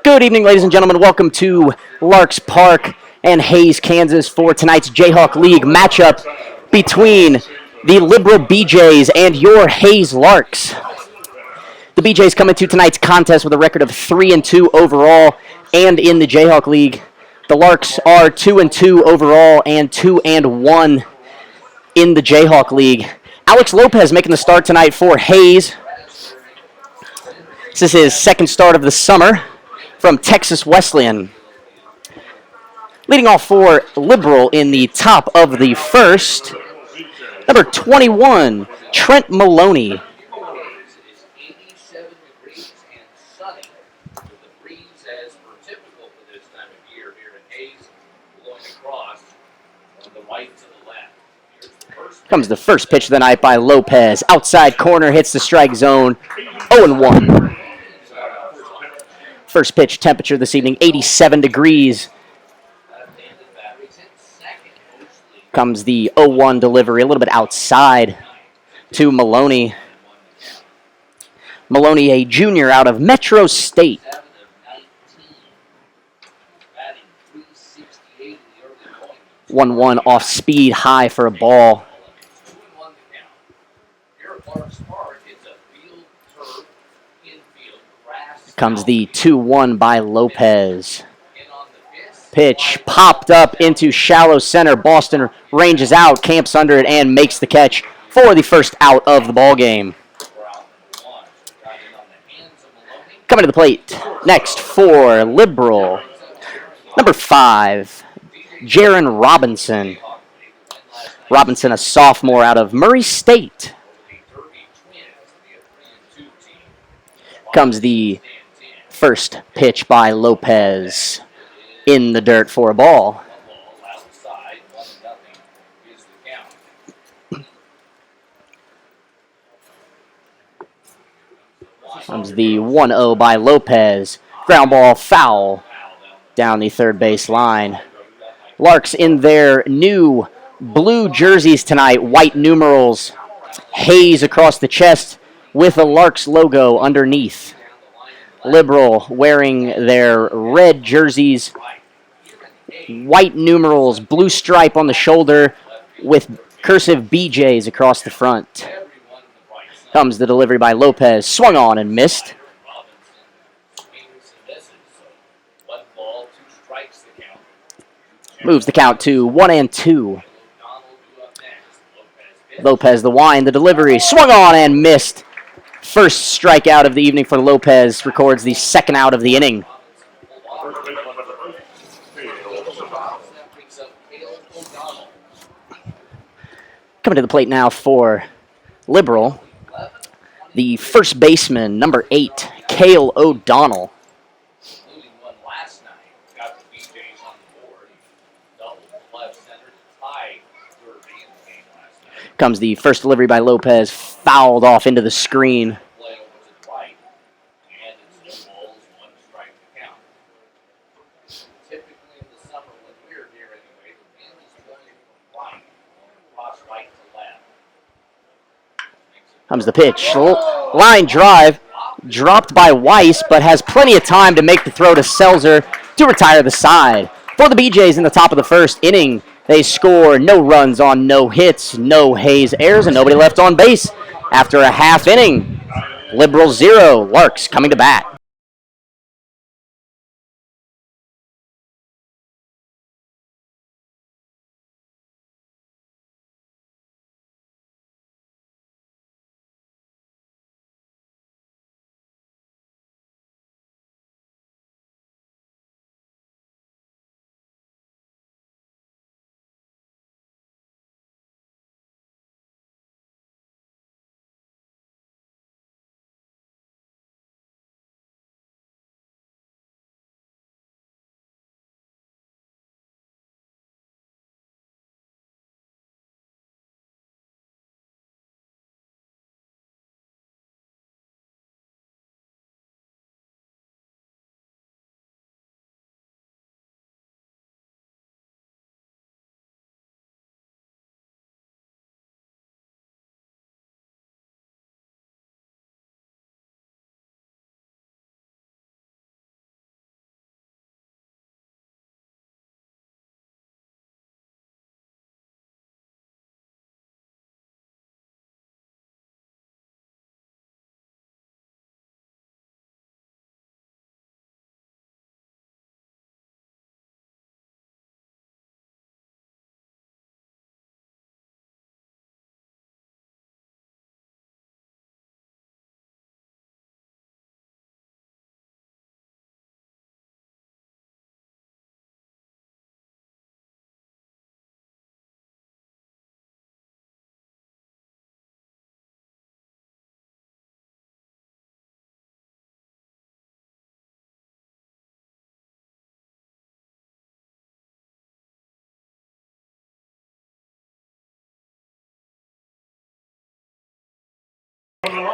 Good evening, ladies and gentlemen. Welcome to Larks Park and Hayes, Kansas for tonight's Jayhawk League matchup between the Liberal BJs and your Hayes Larks. The BJs come into tonight's contest with a record of 3-2 overall and in the Jayhawk League. The Larks are 2-2 overall and 2-1 in the Jayhawk League. Alex Lopez making the start tonight for Hayes. This is his second start of the summer from Texas Wesleyan. Leading off for Liberal in the top of the first, number 21, Trent Maloney. Comes the first pitch of the night by Lopez. Outside corner, hits the strike zone. 0-1. First pitch temperature this evening, 87 degrees. Comes the 0-1 delivery, a little bit outside to Maloney. Maloney, a junior out of Metro State. One off speed, high for a ball. Comes the 2-1 by Lopez. Pitch popped up into shallow center. Boston ranges out, camps under it, and makes the catch for the first out of the ball game. Coming to the plate next for Liberal, number 5, Jaron Robinson. Robinson, a sophomore out of Murray State. Comes the first pitch by Lopez in the dirt for a ball. Comes the 1-0 by Lopez. Ground ball foul down the third base line. Larks in their new blue jerseys tonight, white numerals, Hayes across the chest with a Larks logo underneath. Liberal wearing their red jerseys, white numerals, blue stripe on the shoulder with cursive BJs across the front. Comes the delivery by Lopez, swung on and missed. Moves the count to 1-2. Lopez the wind, the delivery, swung on and missed. First strikeout of the evening for Lopez, records the second out of the inning. Coming to the plate now for Liberal, the first baseman, number 8, Cale O'Donnell. Comes the first delivery by Lopez, fouled off into the screen. Comes the pitch. Line drive. Dropped by Weiss, but has plenty of time to make the throw to Selzer to retire the side. For the BJs in the top of the first inning, they score no runs on no hits, no Hayes errors, and nobody left on base. After a half inning, Liberal 0, Larks coming to bat.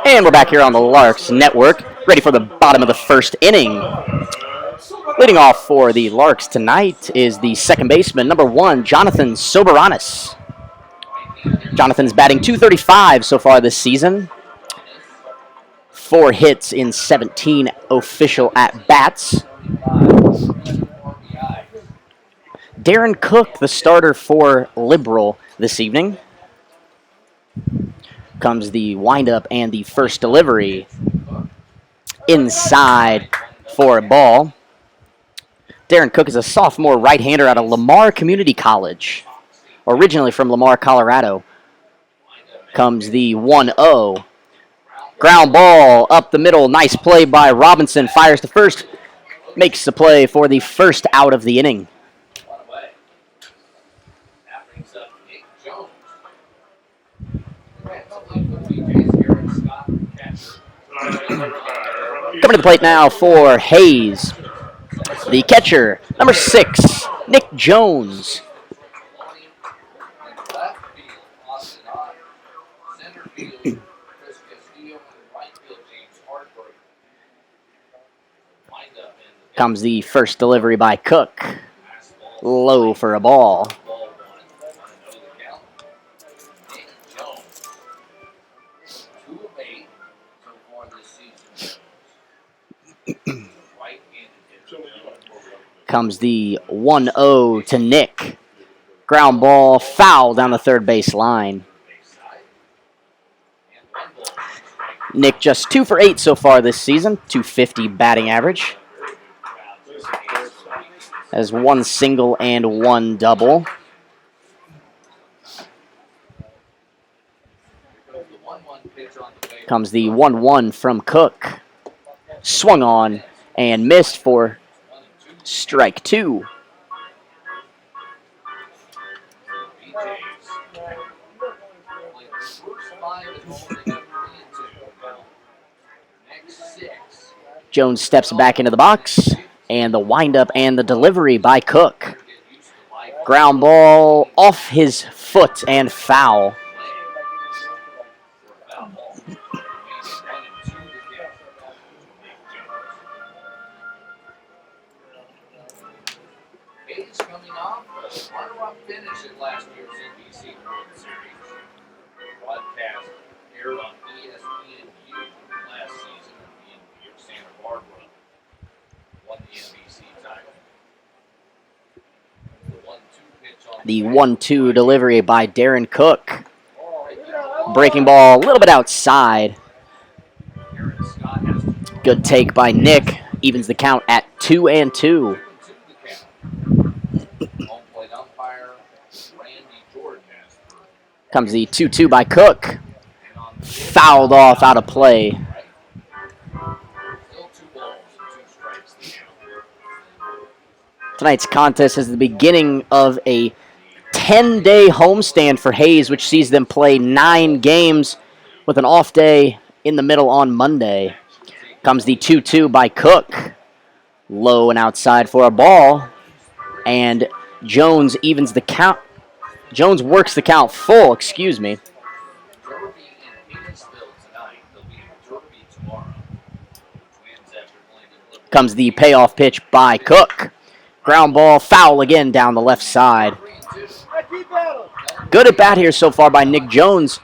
And we're back here on the Larks Network, ready for the bottom of the first inning. Leading off for the Larks tonight is the second baseman, number 1, Jonathan Soberanis. Jonathan's batting .235 so far this season. 4 hits in 17 official at-bats. Darren Cook, the starter for Liberal this evening. Comes the windup and the first delivery. Inside for a ball. Darren Cook is a sophomore right-hander out of Lamar Community College. Originally from Lamar, Colorado. Comes the 1-0. Ground ball up the middle. Nice play by Robinson. Fires to first. Makes the play for the first out of the inning. Coming to the plate now for Hayes. The catcher, number 6, Nick Jones. Comes the first delivery by Cook. Low for a ball. Comes the 1-0 to Nick. Ground ball, foul down the third base line. Nick just 2 for 8 so far this season, .250 batting average. Has 1 single and 1 double. Comes the 1-1 from Cook. Swung on and missed for strike 2. Jones steps back into the box, and the windup and the delivery by Cook. Ground ball off his foot and foul. Hayes coming off a runner-up finish at last year's NBC World Series. Broadcast aired on ESPNU last season in Santa Barbara. Won the NBC title. The 1-2 delivery by Darren Cook. Breaking ball a little bit outside. Good take by Nick. Evens the count at 2-2. Comes the 2-2 by Cook. Fouled off out of play. Tonight's contest is the beginning of a 10-day homestand for Hayes, which sees them play 9 games with an off day in the middle on Monday. Comes the 2-2 by Cook. Low and outside for a ball. And Jones evens the count. Jones works the count full, excuse me. Comes the payoff pitch by Cook. Ground ball, foul again down the left side. Good at bat here so far by Nick Jones.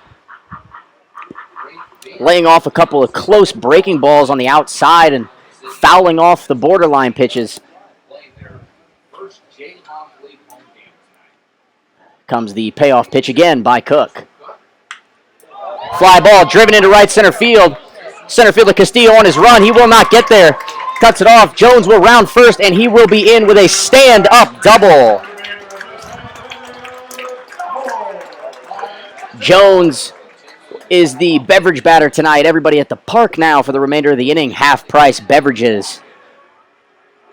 Laying off a couple of close breaking balls on the outside and fouling off the borderline pitches. Comes the payoff pitch again by Cook. Fly ball driven into right center field. Center fielder Castillo on his run. He will not get there. Cuts it off. Jones will round first, and he will be in with a stand-up double. Jones is the beverage batter tonight. Everybody at the park now for the remainder of the inning. Half-price beverages.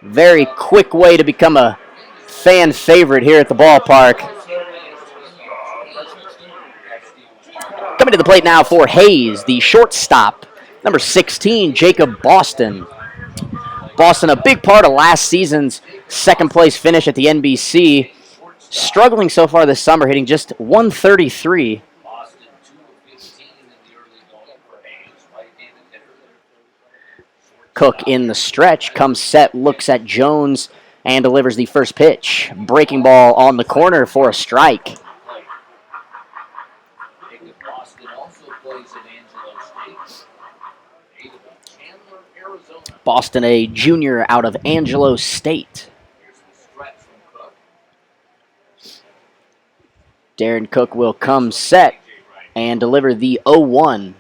Very quick way to become a fan favorite here at the ballpark. Coming to the plate now for Hayes, the shortstop, number 16, Jacob Boston. Boston, a big part of last season's second-place finish at the NBC. Struggling so far this summer, hitting just .133. Cook in the stretch, comes set, looks at Jones, and delivers the first pitch. Breaking ball on the corner for a strike. Boston, a junior out of Angelo State. Darren Cook will come set and deliver the 0-1.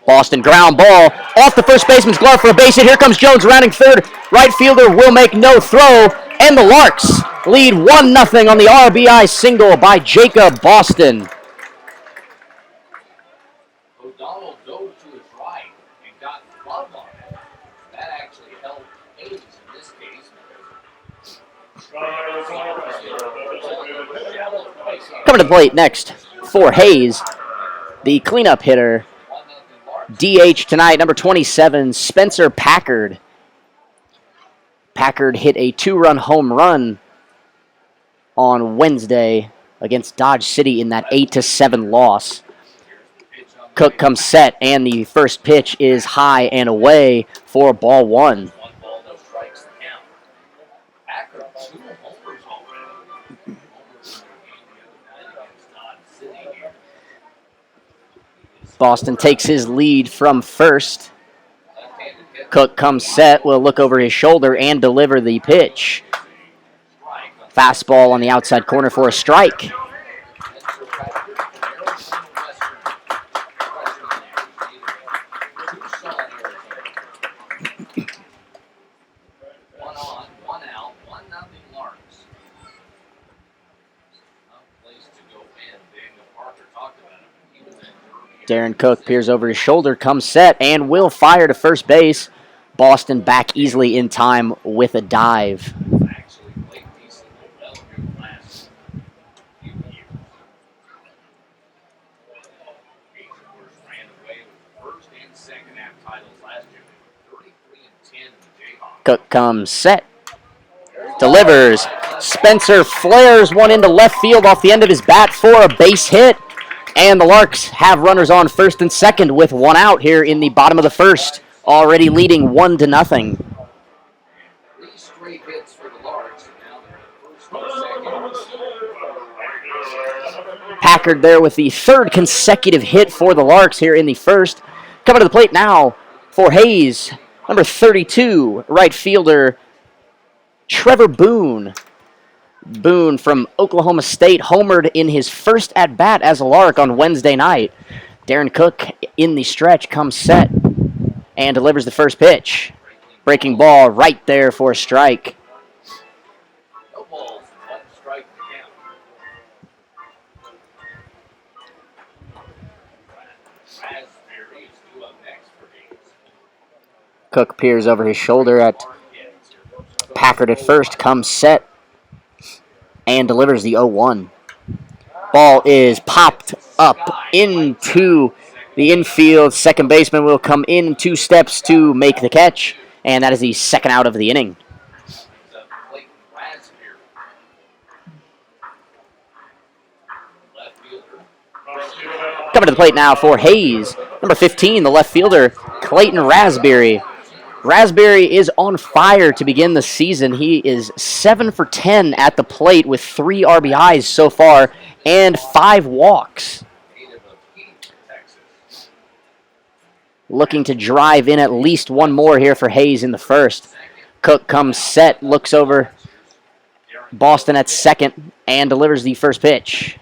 Boston ground ball off the first baseman's glove for a base hit. Here comes Jones rounding third. Right fielder will make no throw, and the Larks lead 1-0 on the RBI single by Jacob Boston. O'Donnell dove to his right and got glove on it. That actually helped Hayes in this case. Coming to the plate next for Hayes, the cleanup hitter. DH tonight, number 27, Spencer Packard. Packard hit a 2-run home run on Wednesday against Dodge City in that 8-7 loss. Cook comes set, and the first pitch is high and away for ball one. Boston takes his lead from first. Cook comes set, will look over his shoulder and deliver the pitch. Fastball on the outside corner for a strike. Darren Cook peers over his shoulder, comes set, and will fire to first base. Boston back easily in time with a dive. Cook comes set, delivers. Spencer flares one into left field off the end of his bat for a base hit. And the Larks have runners on first and second with one out here in the bottom of the first, already leading 1-0. Packard there with the third consecutive hit for the Larks here in the first. Coming to the plate now for Hayes, number 32, right fielder Trevor Boone. Boone from Oklahoma State homered in his first at-bat as a Lark on Wednesday night. Darren Cook in the stretch comes set and delivers the first pitch. Breaking ball right there for a strike. Cook peers over his shoulder at Packard at first, comes set and delivers the 0-1. Ball is popped up into the infield. Second baseman will come in 2 steps to make the catch, and that is the second out of the inning. Coming to the plate now for Hayes, number 15, the left fielder, Clayton Raspberry. Raspberry is on fire to begin the season. He is 7 for 10 at the plate with 3 RBIs so far and 5 walks. Looking to drive in at least one more here for Hayes in the first. Cook comes set, looks over Boston at second, and delivers the first pitch.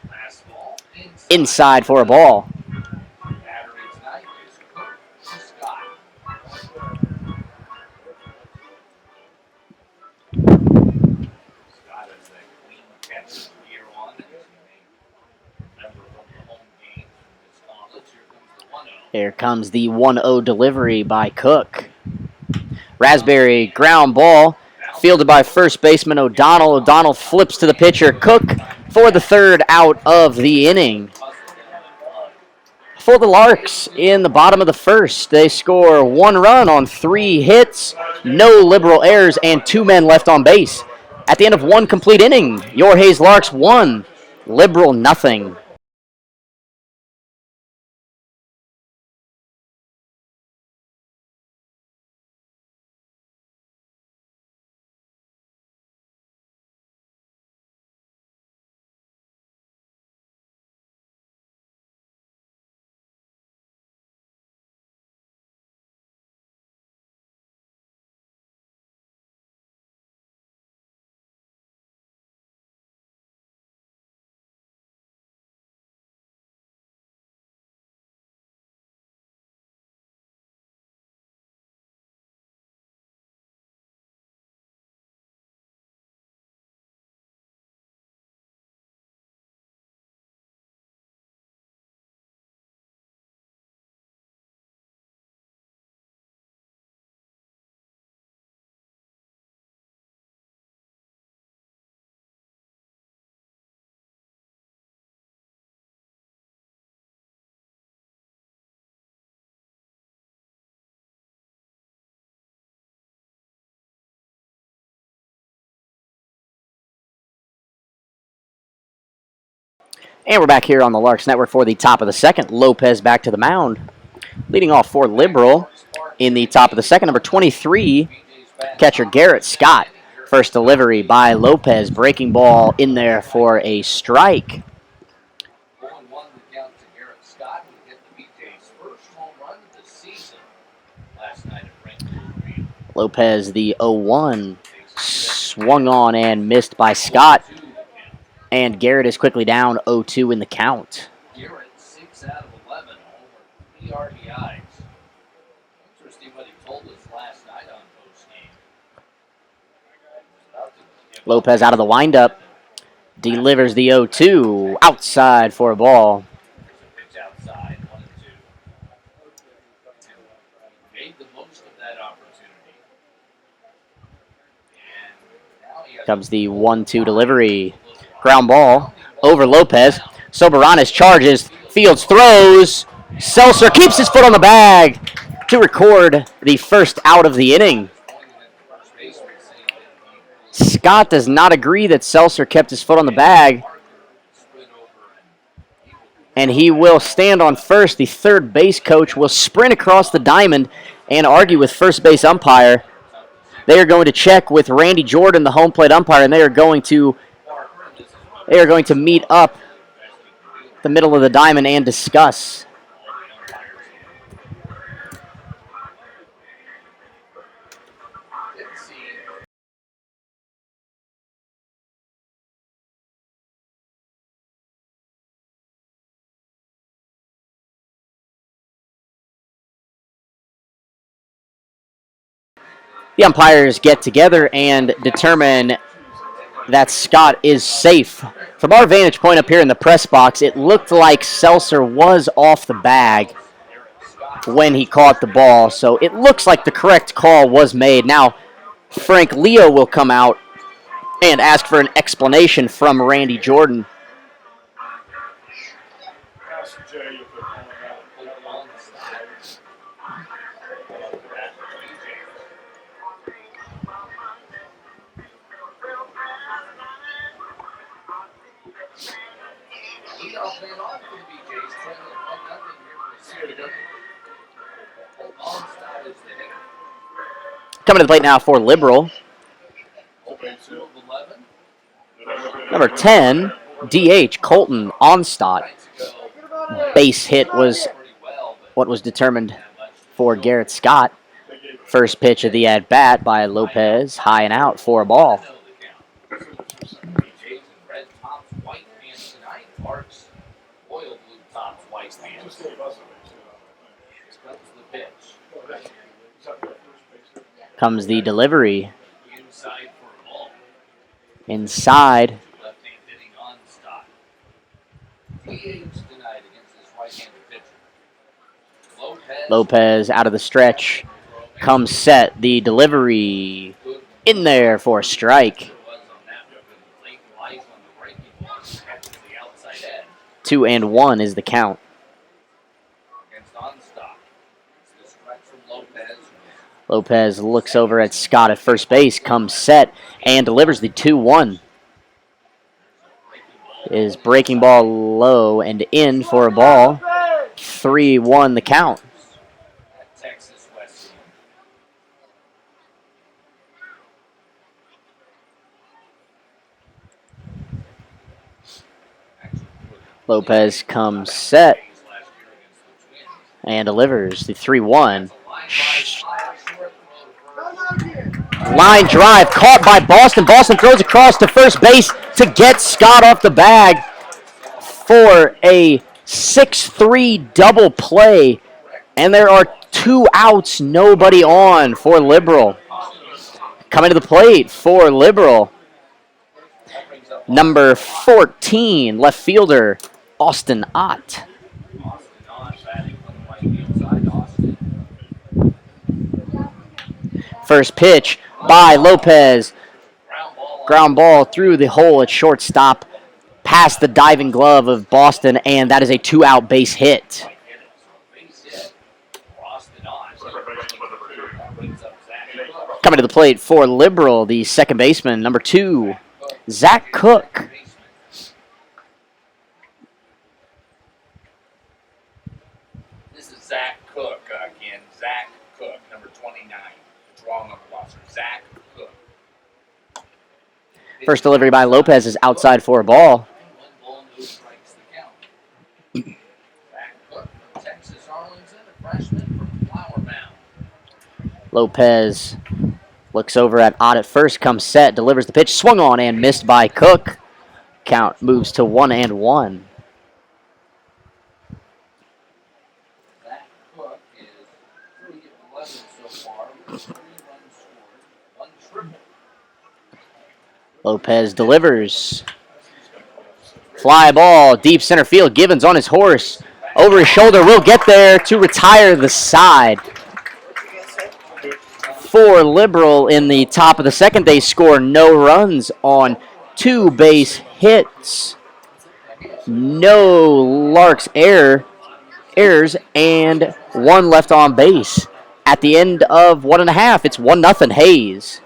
Inside for a ball. Here comes the 1-0 delivery by Cook. Raspberry ground ball, fielded by first baseman O'Donnell. O'Donnell flips to the pitcher, Cook, for the third out of the inning. For the Larks in the bottom of the first, they score 1 run on 3 hits, no liberal errors, and 2 men left on base. At the end of 1 complete inning, your Hayes Larks 1, Liberal nothing. And we're back here on the Larks Network for the top of the second. Lopez back to the mound. Leading off for Liberal in the top of the second, number 23, catcher Garrett Scott. First delivery by Lopez. Breaking ball in there for a strike. 0-1 the count to Garrett Scott, who hit the BJ's first home run of the season last night at Franklin Field. Lopez, the 0-1, swung on and missed by Scott. And Garrett is quickly down 0-2 in the count. Garrett, 6 out of 11, over 3 RBIs. Interesting what he told us last night on postgame. Lopez out of the windup. Delivers the 0-2 outside for a ball. Pitch outside, 1-2. Made the most of that opportunity. And now comes the 1-2 delivery. Ground ball over Lopez. Soberanes charges. Fields throws. Seltzer keeps his foot on the bag to record the first out of the inning. Scott does not agree that Seltzer kept his foot on the bag. And he will stand on first. The third base coach will sprint across the diamond and argue with first base umpire. They are going to check with Randy Jordan, the home plate umpire, and they are going to meet up the middle of the diamond and discuss. The umpires get together and determine that Scott is safe. From our vantage point up here in the press box, it looked like Seltzer was off the bag when he caught the ball, so it looks like the correct call was made. Now, Frank Leo will come out and ask for an explanation from Randy Jordan. Coming to the plate now for Liberal. Number 10, DH Colton Onstadt. Base hit was what was determined for Garrett Scott. First pitch of the at-bat by Lopez, high and out for a ball. Larks, oil blue tops, white pants. Comes the delivery. Inside for a ball. Inside. Left-hand hitting on Scott. DH denied against this right-handed pitcher. Lopez out of the stretch. Comes set. The delivery in there for a strike. 2-1 is the count. Lopez looks over at Scott at first base, comes set, and delivers the 2-1. Is breaking ball low and in for a ball. 3-1 the count. Lopez comes set and delivers the 3-1. Line drive caught by Boston. Boston throws across to first base to get Scott off the bag for a 6-3 double play. And there are 2 outs, nobody on for Liberal. Coming to the plate for Liberal, number 14, left fielder, Austin Ott. First pitch by Lopez. Ground ball through the hole at shortstop, past the diving glove of Boston, and that is a 2-out base hit. Coming to the plate for Liberal, the second baseman, number 2, Zach Cook. wrong on the watcher. Zach Cook. First delivery by Lopez is outside for a ball. 1 ball, no strikes the count. Zach Cook from Texas Arlington, a freshman from Flower Mound. Lopez looks over at Ott at first, comes set, delivers the pitch, swung on and missed by Cook. Count moves to 1-1. Zach Cook is 3 of 11 so far with 3 runs scored, 1 triple. Lopez delivers. Fly ball, deep center field. Givens on his horse. Over his shoulder, will get there to retire the side. For Liberal in the top of the second, they score no runs on 2 base hits. No Larks errors, and 1 left on base. At the end of 1.5, it's 1-0 Hayes.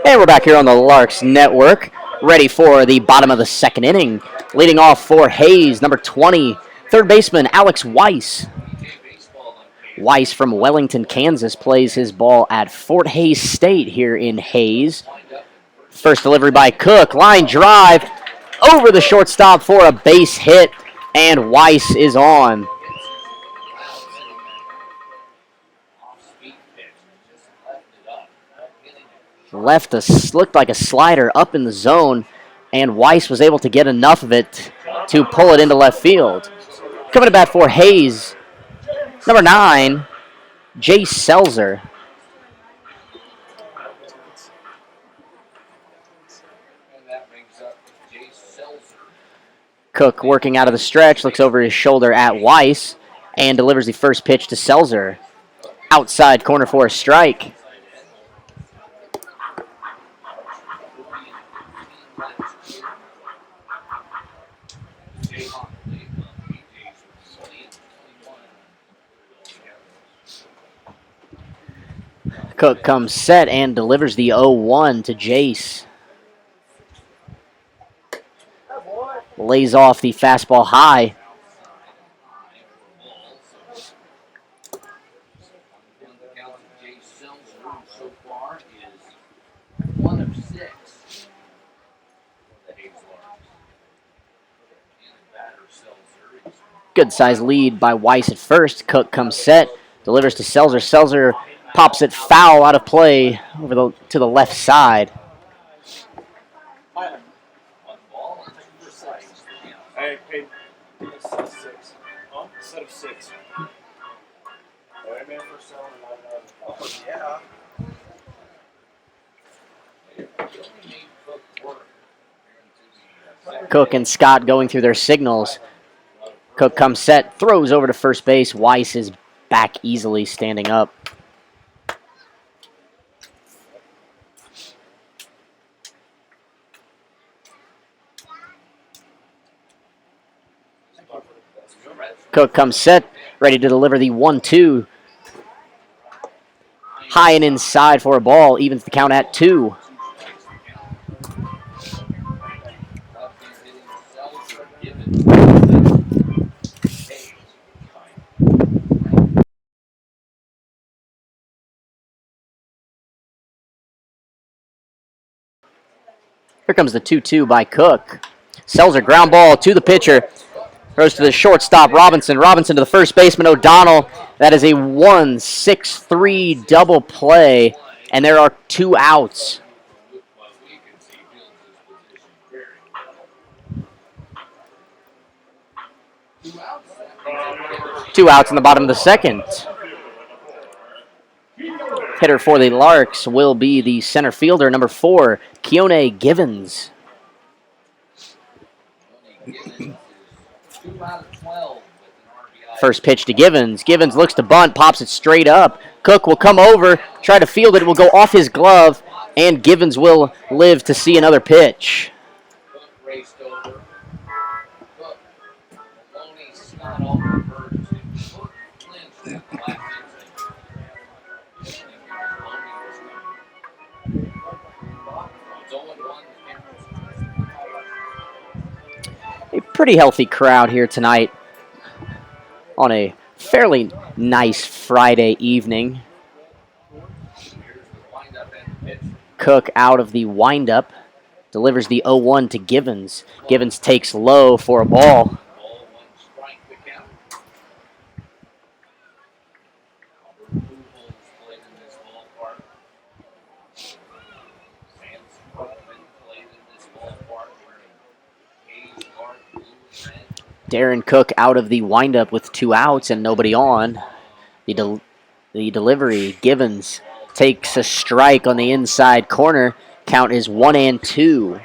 And we're back here on the Larks Network, ready for the bottom of the second inning. Leading off for Hayes, number 20, third baseman Alex Weiss. Weiss from Wellington, Kansas, plays his ball at Fort Hays State here in Hayes. First delivery by Cook, line drive over the shortstop for a base hit, and Weiss is on. Looked like a slider up in the zone, and Weiss was able to get enough of it to pull it into left field. Coming to bat for Hayes, number 9, Jay Selzer. Cook working out of the stretch, looks over his shoulder at Weiss, and delivers the first pitch to Selzer. Outside corner for a strike. Cook comes set and delivers the 0-1 to Jace. Lays off the fastball high. Good size lead by Weiss at first. Cook comes set, delivers to Selzer. Selzer pops it foul out of play over to the left side. I paid instead of 6. Huh? Instead of 6. I made for selling $9,000. Yeah. Cook and Scott going through their signals. Cook comes set, throws over to first base. Weiss is back easily, standing up. Cook comes set, ready to deliver the 1-2. High and inside for a ball, evens the count at 2. Here comes the 2-2 by Cook. Sells a ground ball to the pitcher. Throws to the shortstop, Robinson. Robinson to the first baseman, O'Donnell. That is a 1-6-3 double play, and there are 2 outs. Two outs in the bottom of the second. Hitter for the Larks will be the center fielder, number 4, Keone Givens. First pitch to Givens. Givens looks to bunt, pops it straight up. Cook will come over, try to field it. It will go off his glove, and Givens will live to see another pitch. A pretty healthy crowd here tonight on a fairly nice Friday evening. Cook out of the windup, delivers the 0-1 to Givens. Givens takes low for a ball. Darren Cook out of the windup with 2 outs and nobody on. The delivery, Givens takes a strike on the inside corner. Count is 1-2.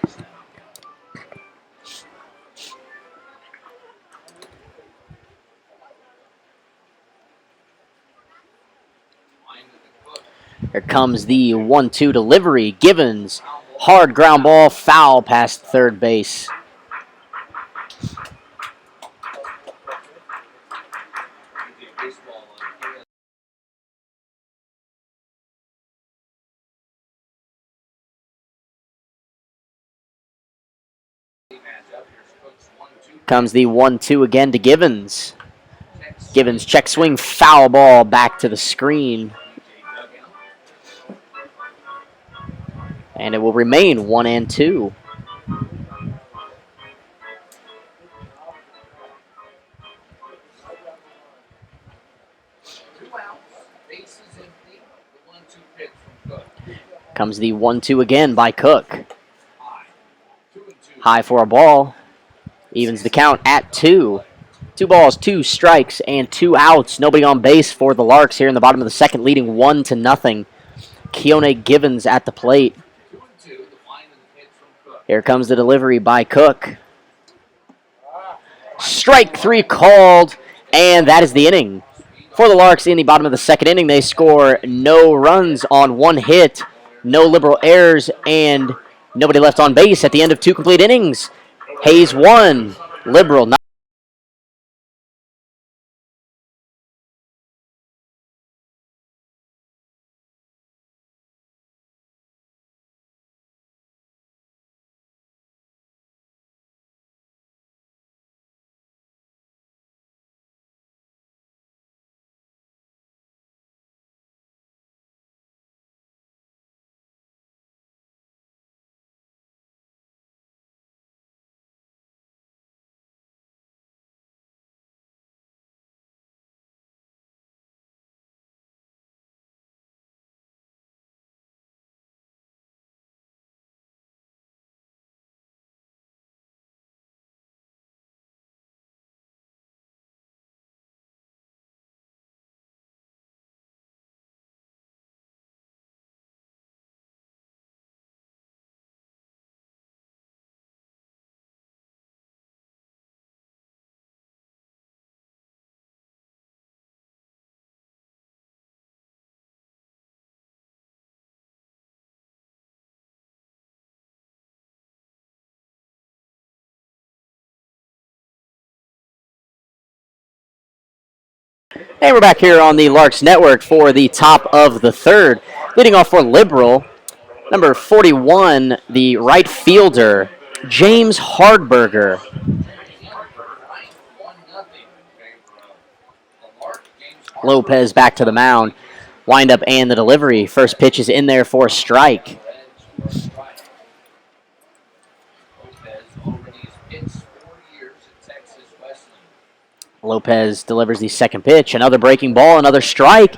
Here comes the 1-2 delivery. Givens, hard ground ball, foul past third base. Comes the 1-2 again to Givens. Givens check swing, foul ball back to the screen. And it will remain 1-2. Comes the 1-2 again by Cook. High for a ball. Evens the count at 2. 2 balls, 2 strikes, and 2 outs. Nobody on base for the Larks here in the bottom of the second, leading 1-0. Keone Givens at the plate. Here comes the delivery by Cook. Strike 3 called, and that is the inning. For the Larks in the bottom of the second inning, they score no runs on 1 hit, no liberal errors, and nobody left on base at the end of 2 complete innings. Hayes 1, liberal 9. And we're back here on the Larks Network for the top of the third. Leading off for Liberal, number 41, the right fielder, James Hardberger. Lopez back to the mound. Windup and the delivery. First pitch is in there for a strike. Lopez delivers the second pitch. Another breaking ball, another strike.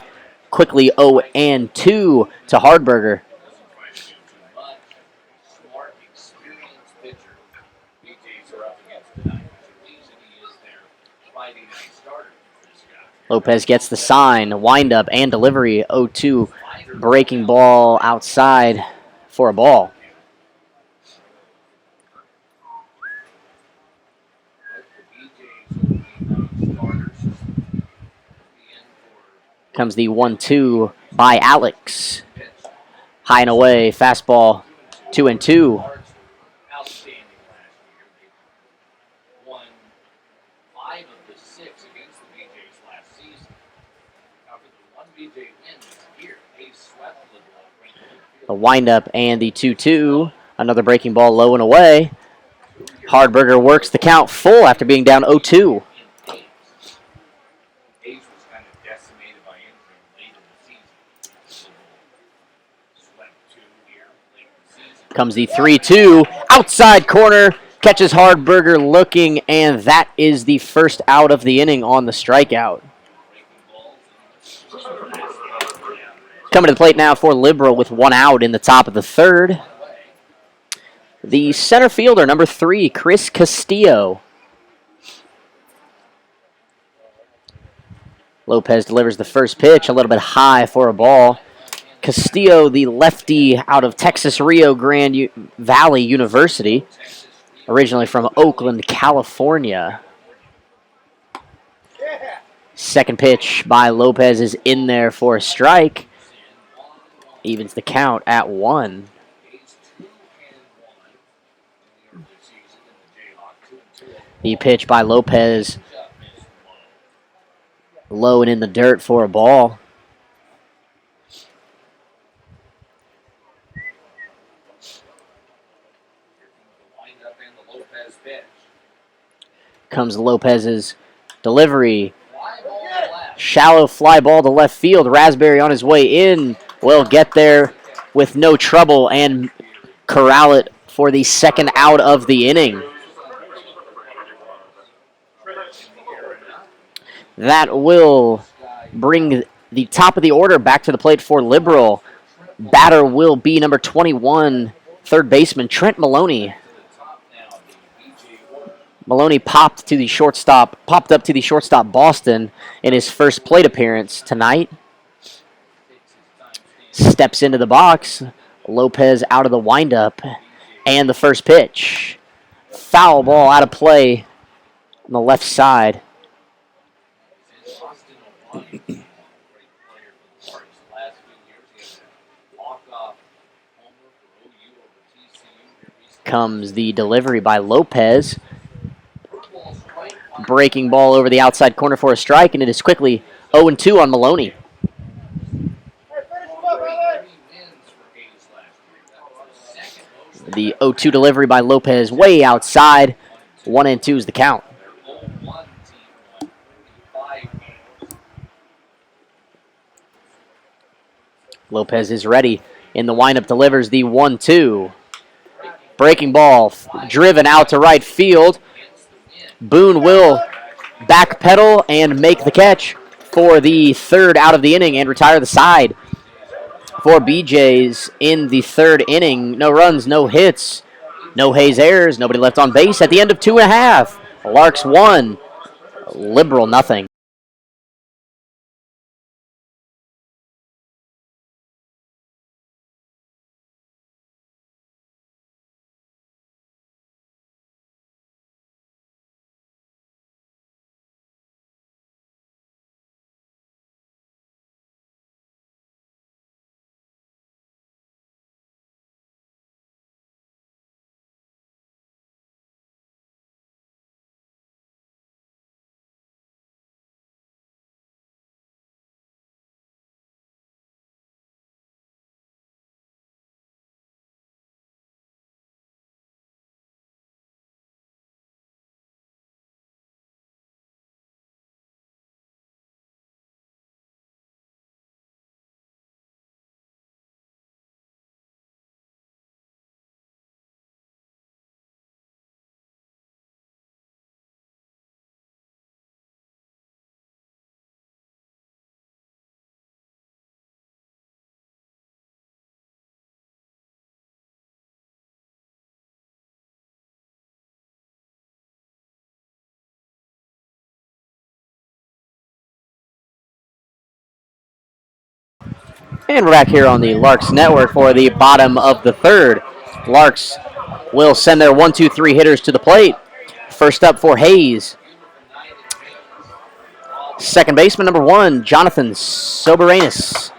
Quickly 0-2 to Hardberger. Doesn't try to do too much. Smart, experienced pitcher. BJ's are up against tonight. It's a reason he is their Friday night starter for this guy. Lopez gets the sign, windup and delivery. 0-2 breaking ball outside for a ball. Comes the 1-2 by Alex. High and away, fastball, 2-2. Outstanding last year. They won 5 of the 6 against the BJ's last season. After the one BJ win this year, they swept Little. The windup and the 2-2. Another breaking ball low and away. Hardberger works the count full after being down 0-2. Ace was kind of decimated by injury late in the season. Swept 2 here late in the season. Comes the 3-2. Outside corner. Catches Hardberger looking, and that is the first out of the inning on the strikeout. Coming to the plate now for Liberal with 1 out in the top of the third. The center fielder, number 3, Chris Castillo. Lopez delivers the first pitch, a little bit high for a ball. Castillo, the lefty out of Texas Rio Grande Valley University, originally from Oakland, California. Second pitch by Lopez is in there for a strike. Evens the count at 1. The pitch by Lopez, low and in the dirt for a ball. Comes Lopez's delivery. Shallow fly ball to left field. Raspberry on his way in will get there with no trouble and corral it for the second out of the inning. That will bring the top of the order back to the plate for Liberal. Batter will be number 21, third baseman Trent Maloney. Maloney popped up to the shortstop Boston in his first plate appearance tonight. Steps into the box. Lopez out of the windup. And the first pitch. Foul ball out of play on the left side. Comes the delivery by Lopez. Breaking ball over the outside corner for a strike, and it is quickly 0-2 on Maloney. The 0-2 delivery by Lopez way outside. 1-2 is the count. Lopez is ready. In the windup, delivers the 1-2. Breaking ball driven out to right field. Boone will backpedal and make the catch for the third out of the inning and retire the side. For BJ's in the third inning, no runs, no hits, no Hayes errors, nobody left on base at the end of 2.5. Larks 1, Liberal nothing. And we're back here on the Larks Network for the bottom of the third. Larks will send their 1-2-3 hitters to the plate. First up for Hayes. Second baseman number 1, Jonathan Soberanis.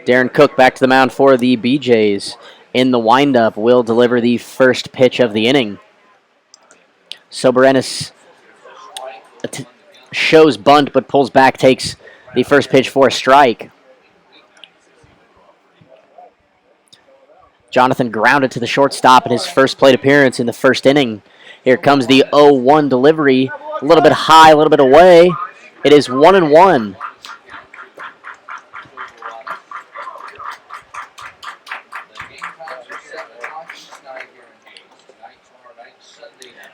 Darren Cook back to the mound for the BJs. In the windup, will deliver the first pitch of the inning. Soberanis shows bunt but pulls back, takes the first pitch for a strike. Jonathan grounded to the shortstop in his first plate appearance in the first inning. Here comes the 0-1 delivery. A little bit high, a little bit away. It is 1-1.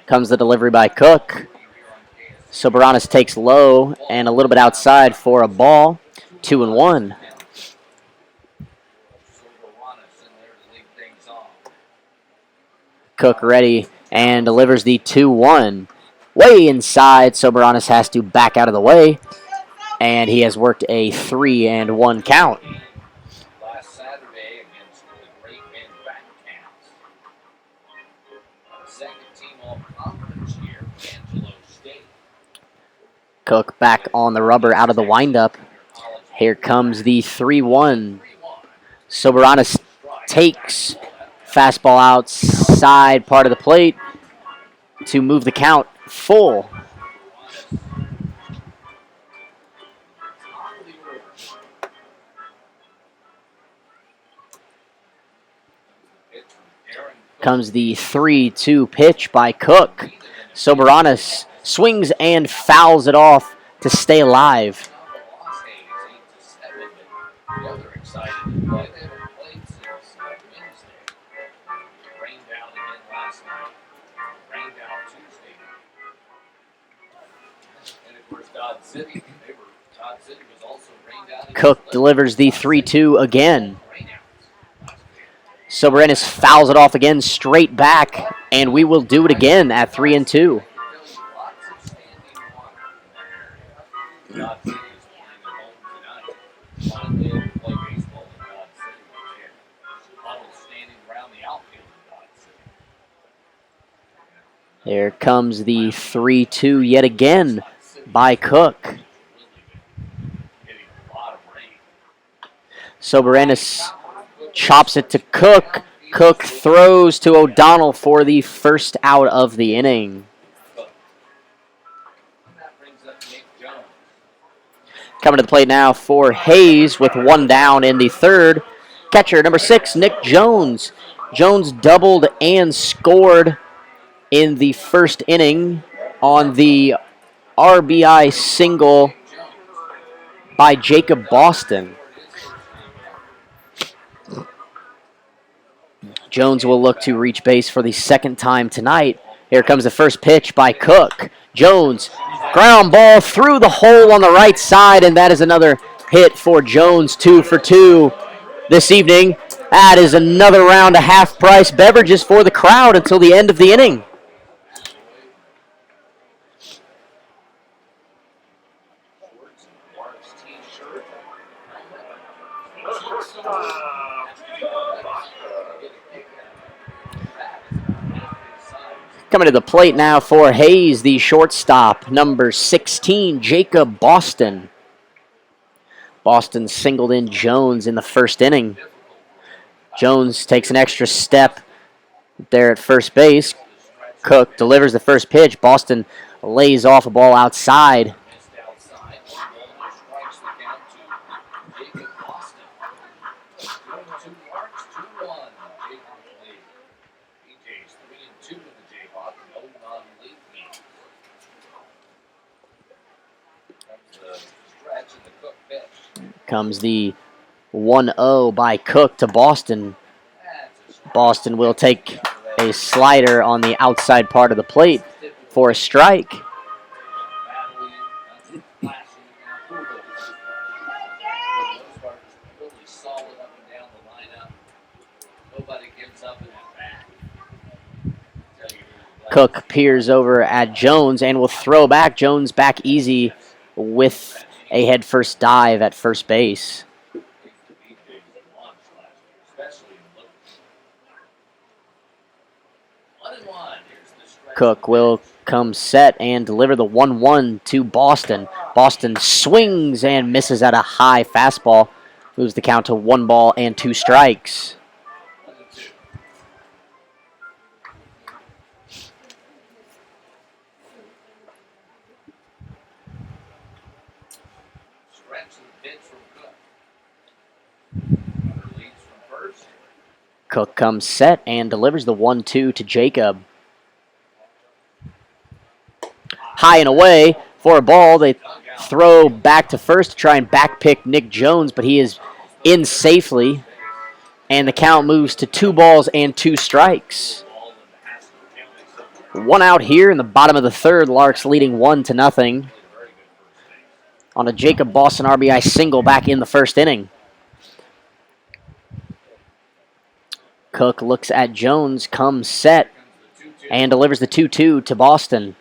Comes the delivery by Cook. Soberanis takes low and a little bit outside for a ball. 2-1. Cook ready and delivers the 2-1. Way inside, Soberanis has to back out of the way, and he has worked a 3-1 count. Last Saturday against the Great Bend Batcats. Second team all-conference year, Angelo State. Cook back on the rubber out of the windup. Here comes the 3-1. Soberanis takes fastball outside part of the plate to move the count full. Comes the 3-2 pitch by Cook. Soberanis swings and fouls it off to stay alive. Cook delivers the 3-2 again. Soberanis fouls it off again, straight back, and we will do it again at 3-2. There comes the 3-2 yet again by Cook. Soberanis chops it to Cook. Cook throws to O'Donnell for the first out of the inning. Coming to the plate now for Hayes with one down in the third. Catcher number 6, Nick Jones. Jones doubled and scored in the first inning on the RBI single by Jacob Boston. Jones will look to reach base for the second time tonight. Here comes the first pitch by Cook. Jones, ground ball through the hole on the right side, and that is another hit for Jones, 2 for 2 this evening. That is another round of half-price beverages for the crowd until the end of the inning. Coming to the plate now for Hayes, the shortstop, number 16, Jacob Boston. Boston singled in Jones in the first inning. Jones takes an extra step there at first base. Cook delivers the first pitch. Boston lays off a ball outside. Comes the 1-0 by Cook to Boston. Boston will take a slider on the outside part of the plate for a strike. Cook peers over at Jones and will throw back. Jones back easy with a head first dive at first base. Cook will come set and deliver the 1-1 to Boston. Boston swings and misses at a high fastball. Moves the count to 1 ball and 2 strikes. Cook comes set and delivers the 1-2 to Jacob. High and away for a ball. They throw back to first to try and backpick Nick Jones, but he is in safely. And the count moves to 2 balls and 2 strikes. 1 out here in the bottom of the third. Larks leading 1-0 on a Jacob Boston RBI single back in the first inning. Cook looks at Jones, comes set, and delivers the 2-2 to Boston.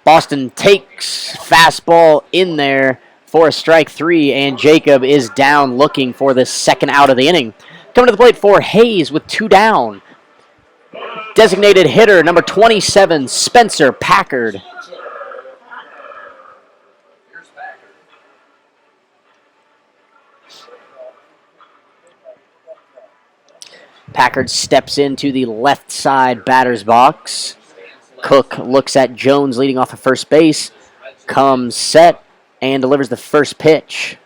Boston takes fastball in there for a strike 3, and Jacob is down looking for the second out of the inning. Coming to the plate for Hayes with 2 down. Designated hitter number 27, Spencer Packard. Packard steps into the left side batter's box. Cook looks at Jones leading off of first base, comes set, and delivers the first pitch.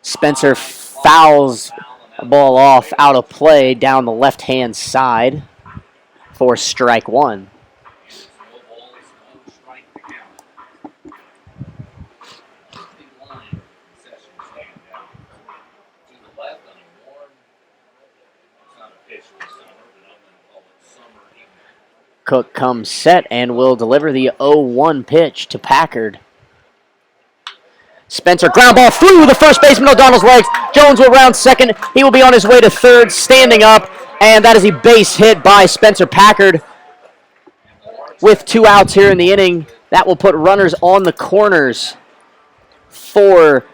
Spencer fouls a ball off out of play down the left-hand side for strike 1. Cook comes set and will deliver the 0-1 pitch to Packard. Spencer, ground ball through the first baseman O'Donnell's legs. Jones will round second. He will be on his way to third, standing up, and that is a base hit by Spencer Packard. With 2 outs here in the inning, that will put runners on the corners for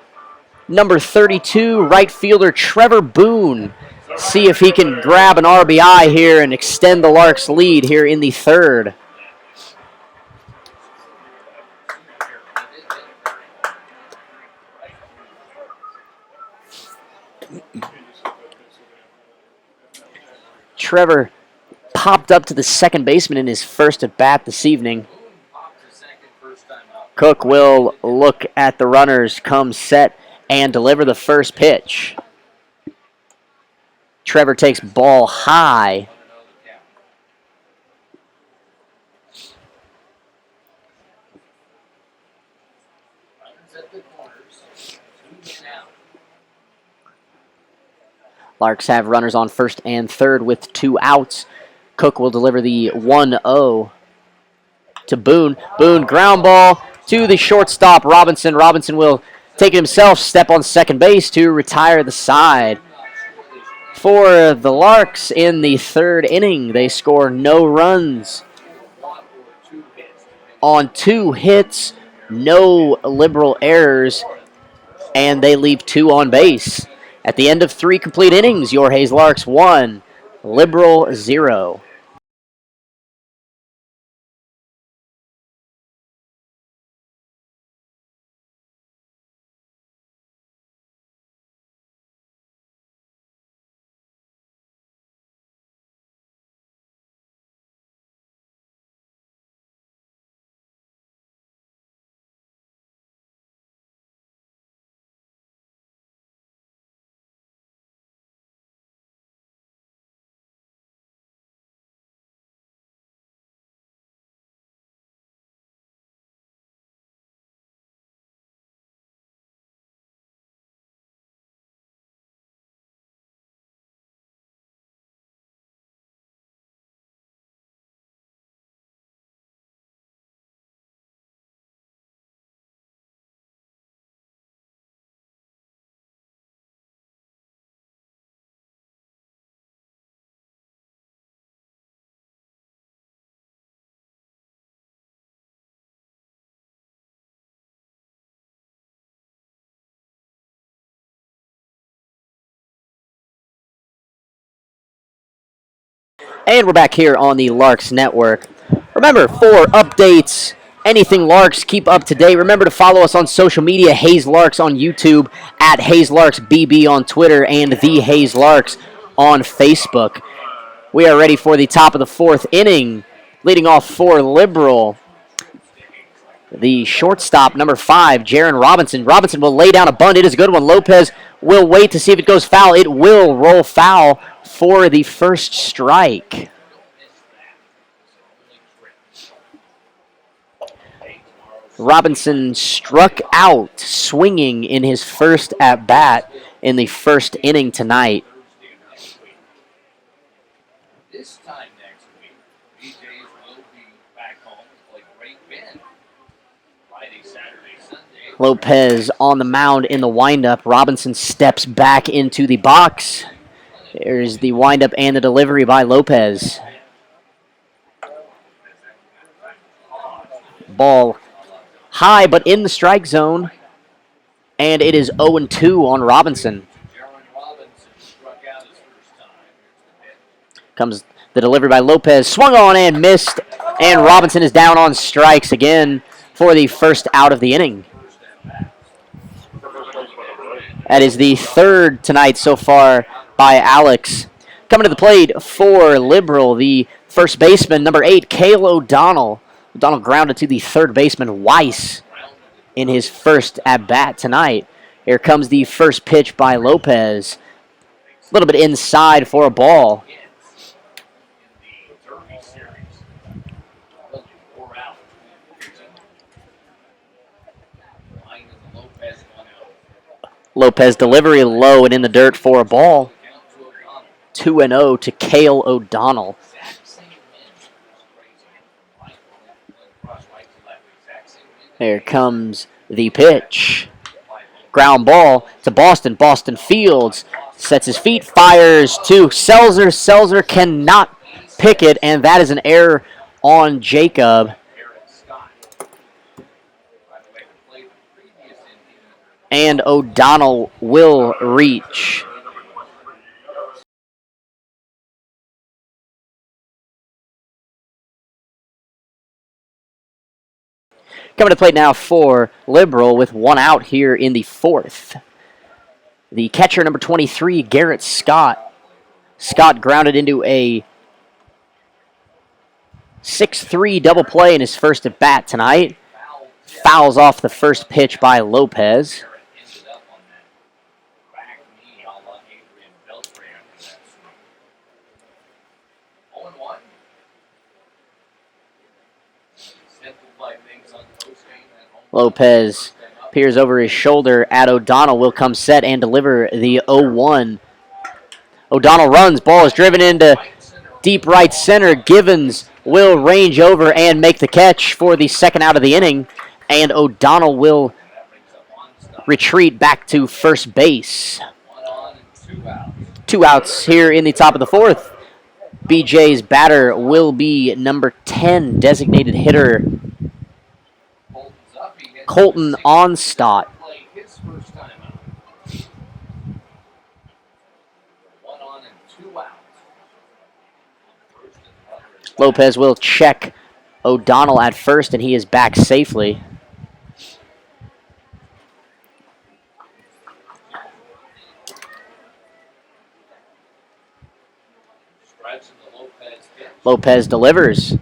number 32, right fielder Trevor Boone. See if he can grab an RBI here and extend the Larks' lead here in the third. Trevor popped up to the second baseman in his first at bat this evening. Cook will look at the runners, come set, and deliver the first pitch. Trevor takes ball high. Larks have runners on first and third with 2 outs. Cook will deliver the 1-0 to Boone. Boone, ground ball to the shortstop, Robinson. Robinson will take it himself, step on second base to retire the side. For the Larks in the third inning, they score no runs on 2 hits, no liberal errors, and they leave 2 on base. At the end of 3 complete innings, your Hayes Larks 1, liberal 0. And we're back here on the Larks Network. Remember, for updates, anything Larks, keep up to date. Remember to follow us on social media, Hayes Larks on YouTube, at Hayes Larks BB on Twitter, and The Hayes Larks on Facebook. We are ready for the top of the fourth inning. Leading off for Liberal, the shortstop, number 5, Jaron Robinson. Robinson will lay down a bunt. It is a good one. Lopez will wait to see if it goes foul. It will roll foul for the first strike. Robinson struck out swinging in his first at-bat in the first inning tonight. This time next week, BJ's will be back home to play Great Bend. Friday, Saturday, Sunday. Lopez on the mound in the windup. Robinson steps back into the box. There's the windup and the delivery by Lopez. Ball high but in the strike zone. And it is 0-2 on Robinson. Comes the delivery by Lopez. Swung on and missed. And Robinson is down on strikes again for the first out of the inning. That is the third tonight so far by Alex. Coming to the plate for Liberal, the first baseman, number 8, Cale O'Donnell. O'Donnell grounded to the third baseman, Weiss, in his first at-bat tonight. Here comes the first pitch by Lopez. A little bit inside for a ball. Lopez delivery low and in the dirt for a ball. 2-0 to Cale O'Donnell. Here comes the pitch. Ground ball to Boston. Boston fields. Sets his feet. Fires to Selzer. Selzer cannot pick it, and that is an error on Jacob. And O'Donnell will reach. Coming to play now for Liberal with one out here in the fourth. The catcher, number 23, Garrett Scott. Scott grounded into a 6-3 double play in his first at bat tonight. Fouls off the first pitch by Lopez. Lopez peers over his shoulder at O'Donnell, will come set and deliver the 0-1. O'Donnell runs, ball is driven into deep right center. Givens will range over and make the catch for the second out of the inning, and O'Donnell will retreat back to first base. 2 outs here in the top of the fourth. BJ's batter will be number 10, designated hitter Colton Onstadt. Lopez will check O'Donnell at first, and he is back safely. Lopez delivers.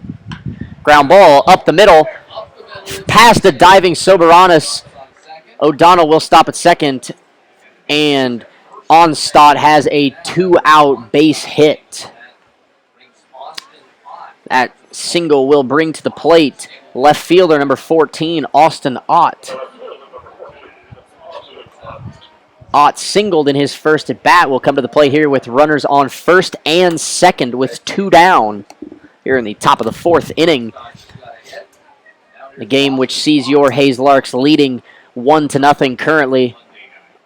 Ground ball up the middle. Past the diving Soberanis. O'Donnell will stop at second. And Onstadt has a 2-out base hit. That single will bring to the plate left fielder number 14, Austin Ott. Ott singled in his first at bat. Will come to the plate here with runners on first and second with 2 down here in the top of the fourth inning. The game which sees your Hayes Larks leading 1-0 currently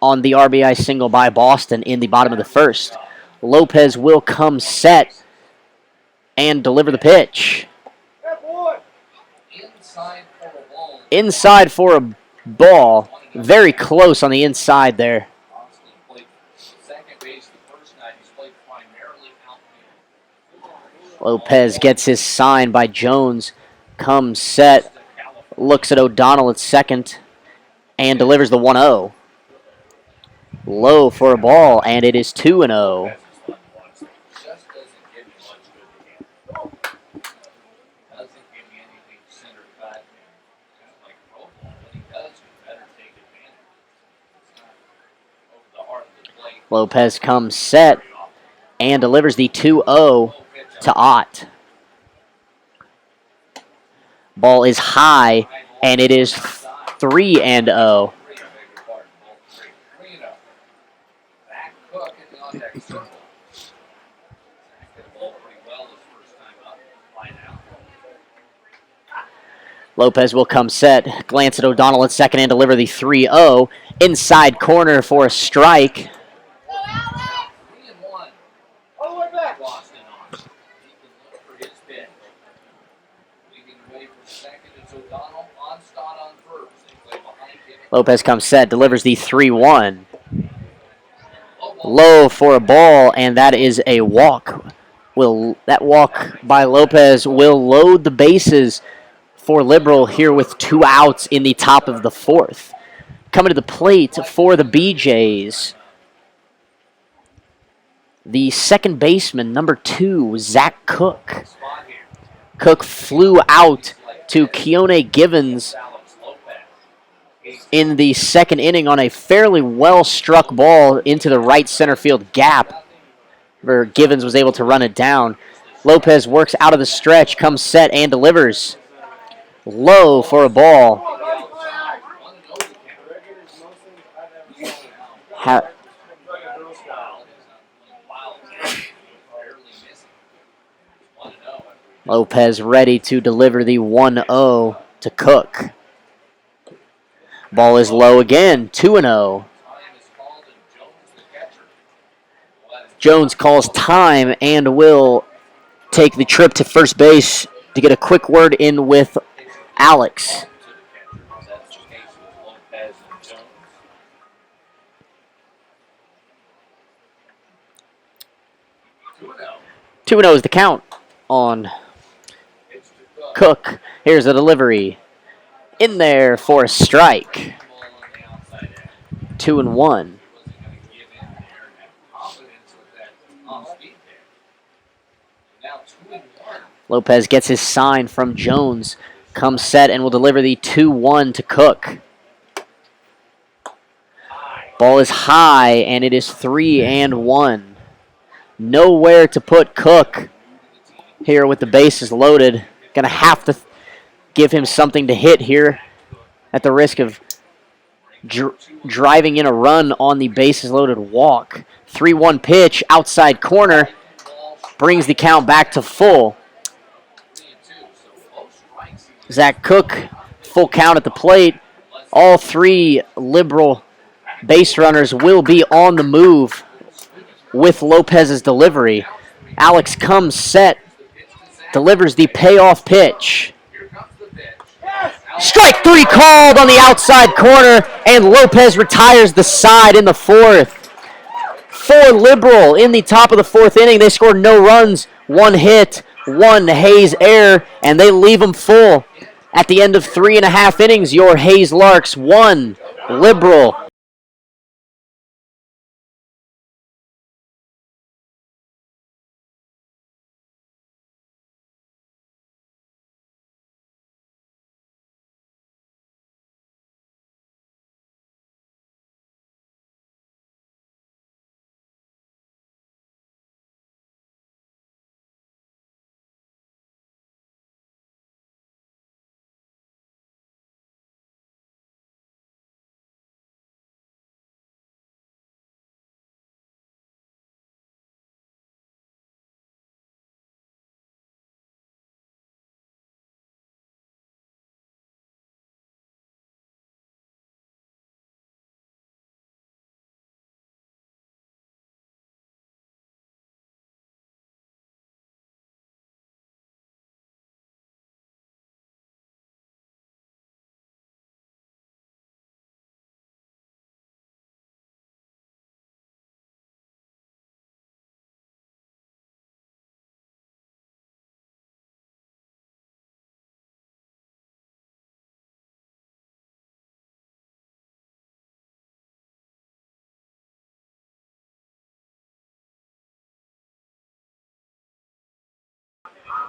on the RBI single by Boston in the bottom of the first. Lopez will come set and deliver the pitch. Inside for a ball. Very close on the inside there. Lopez gets his sign by Jones. Comes set. Looks at O'Donnell at second. And delivers the 1-0. Low for a ball, and it is 2-0. Just doesn't give you much good to him. Doesn't give you anything center cut. Kind of like pro ball. When he does, you better take advantage. It's not over the heart of the plate. Lopez comes set and delivers the 2-0 to Ott. Ball is high, and it is 3-0. Back Cook in the on-deck circle. Zach hit the ball pretty well his first time up. Line out. Lopez will come set, glance at O'Donnell at second, and deliver the 3-0. Inside corner for a strike. 3-1. All the way back. Boston on. He can look for his bit. Leading away from second is O'Donnell. Onstad on first. They play behind him. Lopez comes set, delivers the 3-1. Low for a ball, and that is a walk. That walk by Lopez will load the bases for Liberal here with 2 outs in the top of the 4th. Coming to the plate for the BJs, the second baseman, number 2, Zach Cook. Cook flew out to Keone Givens in the second inning on a fairly well-struck ball into the right center field gap, where Givens was able to run it down. Lopez works out of the stretch, comes set, and delivers. Low for a ball. Lopez ready to deliver the 1-0 to Cook. Ball is low again, 2-0. Jones calls time and will take the trip to first base to get a quick word in with Alex. 2-0 is the count on Cook. Here's a delivery. In there for a strike. 2-1. Lopez gets his sign from Jones. Comes set and will deliver the 2-1 to Cook. Ball is high, and it is 3-1. Nowhere to put Cook here with the bases loaded. Going to have to give him something to hit here at the risk of driving in a run on the bases loaded walk. 3-1 pitch, outside corner, brings the count back to full. Zach Cook, full count at the plate. All 3 Liberal base runners will be on the move with Lopez's delivery. Alex comes set, delivers the payoff pitch. Strike 3 called on the outside corner, and Lopez retires the side in the 4th. For Liberal in the top of the 4th inning, they scored no runs, 1 hit, 1 Hayes error, and they leave them full. At the end of 3.5 innings, your Hayes Larks 1, Liberal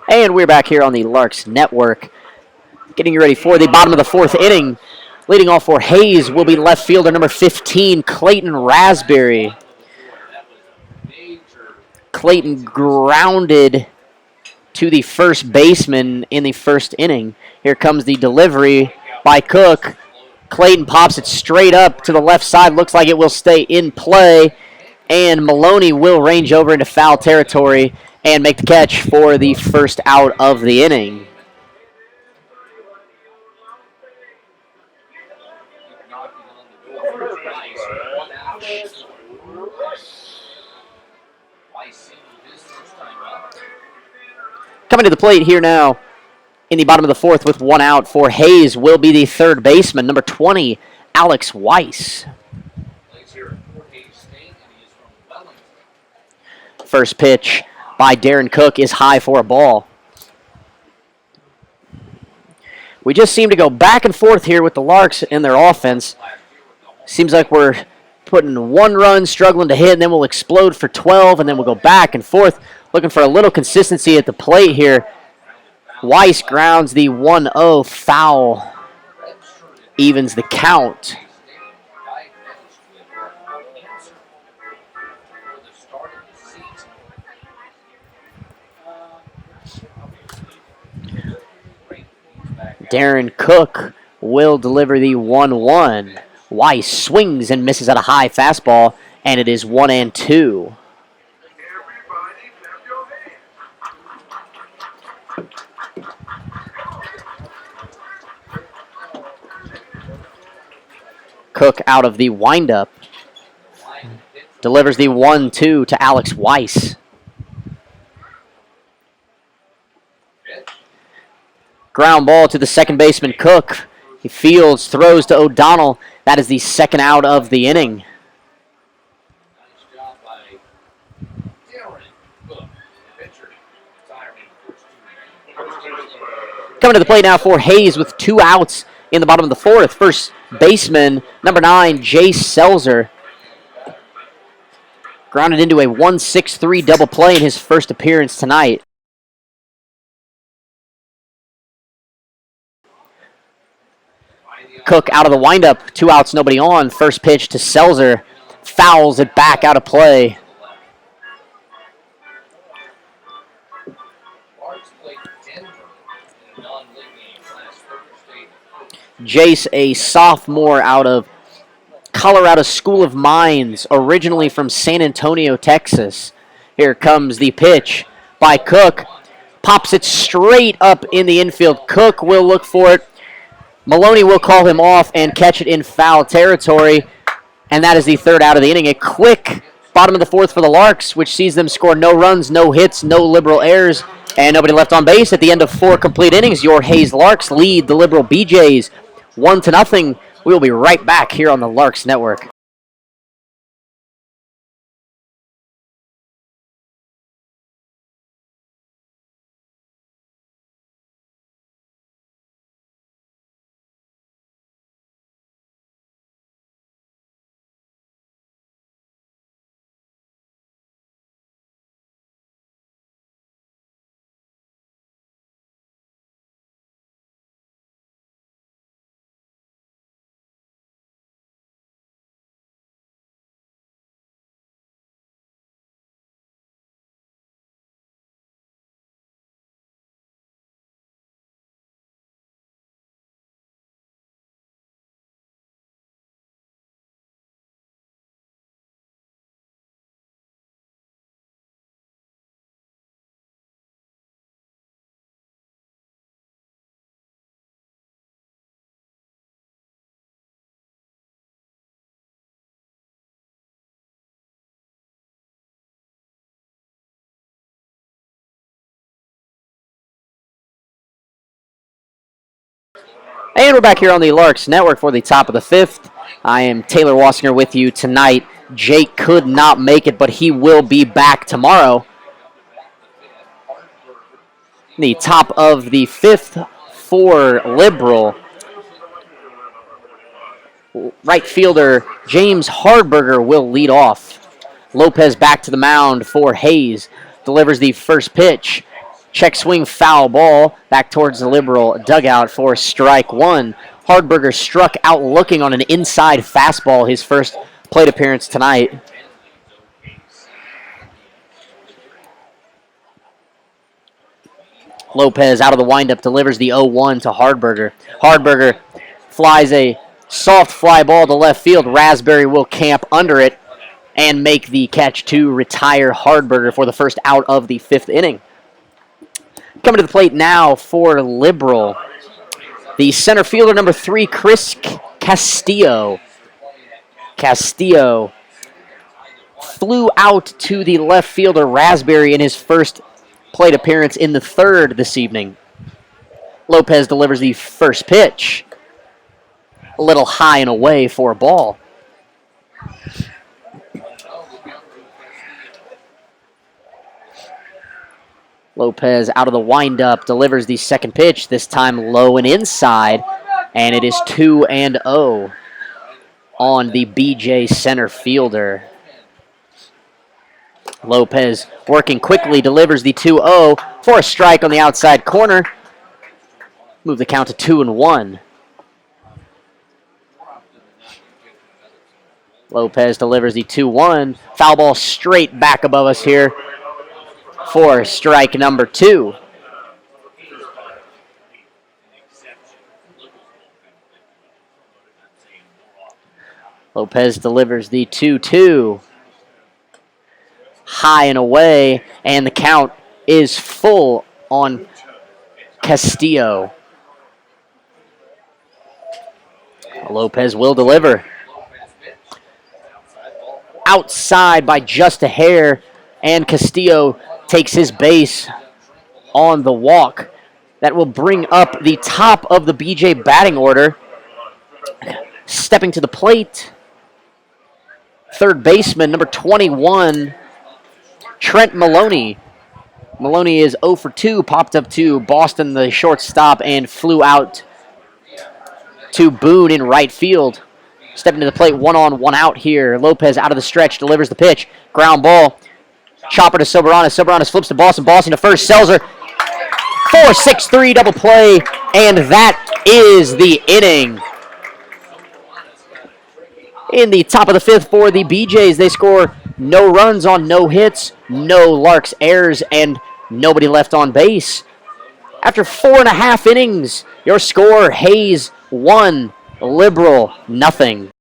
And we're back here on the Larks Network, getting you ready for the bottom of the fourth inning. Leading off for Hayes will be left fielder number 15, Clayton Raspberry. Clayton grounded to the first baseman in the first inning. Here comes the delivery by Cook. Clayton pops it straight up to the left side. Looks like it will stay in play. And Maloney will range over into foul territory and make the catch for the first out of the inning. Coming to the plate here now in the bottom of the fourth with one out for Hayes will be the third baseman, number 20, Alex Weiss. First pitch by Darren Cook is high for a ball. We just seem to go back and forth here with the Larks in their offense. Seems like we're putting one run, struggling to hit, and then we'll explode for 12, and then we'll go back and forth, looking for a little consistency at the plate here. Weiss grounds the 1-0 foul, evens the count. Darren Cook will deliver the 1-1. Weiss swings and misses at a high fastball, and it is 1-2. Cook out of the windup. Delivers the 1-2 to Alex Weiss. Ground ball to the second baseman, Cook. He fields, throws to O'Donnell. That is the second out of the inning. Coming to the plate now for Hayes with two outs in the bottom of the fourth. First baseman, number 9, Jace Selzer. Grounded into a 1-6-3 double play in his first appearance tonight. Cook out of the windup, two outs, nobody on. First pitch to Selzer, fouls it back out of play. Jace, a sophomore out of Colorado School of Mines, originally from San Antonio, Texas. Here comes the pitch by Cook. Pops it straight up in the infield. Cook will look for it. Maloney will call him off and catch it in foul territory. And that is the third out of the inning. A quick bottom of the fourth for the Larks, which sees them score no runs, no hits, no liberal errors, and nobody left on base. At the end of 4 complete innings, your Hayes Larks lead the liberal BJs 1-0. We will be right back here on the Larks Network. And we're back here on the Larks Network for the top of the fifth. I am Taylor Wassinger with you tonight. Jake could not make it, but he will be back tomorrow. The top of the fifth for Liberal. Right fielder James Hardberger will lead off. Lopez back to the mound for Hayes. Delivers the first pitch. Check swing foul ball back towards the Liberal dugout for strike one. Hardberger struck out looking on an inside fastball, his first plate appearance tonight. Lopez out of the windup delivers the 0-1 to Hardberger. Hardberger flies a soft fly ball to left field. Raspberry will camp under it and make the catch to retire Hardberger for the first out of the 5th inning. Coming to the plate now for Liberal, the center fielder, number 3, Chris Castillo. Castillo flew out to the left fielder Raspberry in his first plate appearance in the 3rd this evening. Lopez delivers the first pitch. A little high and away for a ball. Lopez out of the windup delivers the second pitch, this time low and inside, and it is 2-0 on the BJ center fielder. Lopez working quickly delivers the 2-0 for a strike on the outside corner. Move the count to 2-1. Lopez delivers the 2-1. Foul ball straight back above us here for strike number 2. Lopez delivers the 2-2. High and away, and the count is full on Castillo. Lopez will deliver. Outside by just a hair, and Castillo takes his base on the walk. That will bring up the top of the BJ batting order. Stepping to the plate, third baseman, number 21, Trent Maloney. Maloney is 0 for 2, popped up to Boston, the shortstop, and flew out to Boone in right field. Stepping to the plate, 1 on, 1 out here. Lopez out of the stretch, delivers the pitch. Ground ball. Chopper to Soberanis. Soberanis flips to Boston. Boston to first. Selzer. 4-6-3 double play. And that is the inning. In the top of the 5th for the BJs, they score no runs on no hits, no Larks errors, and nobody left on base. After 4.5 innings, your score, Hayes 1, Liberal nothing.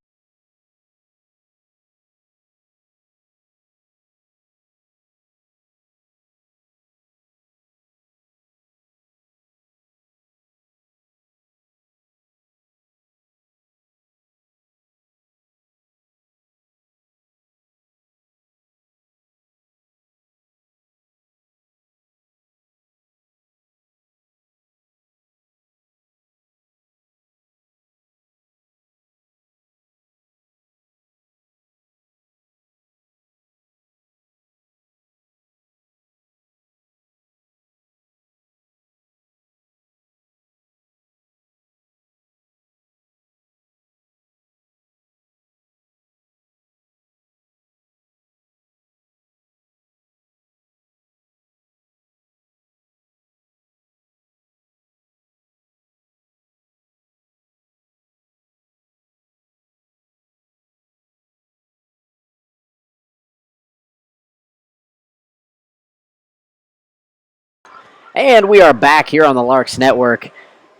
And we are back here on the Larks Network,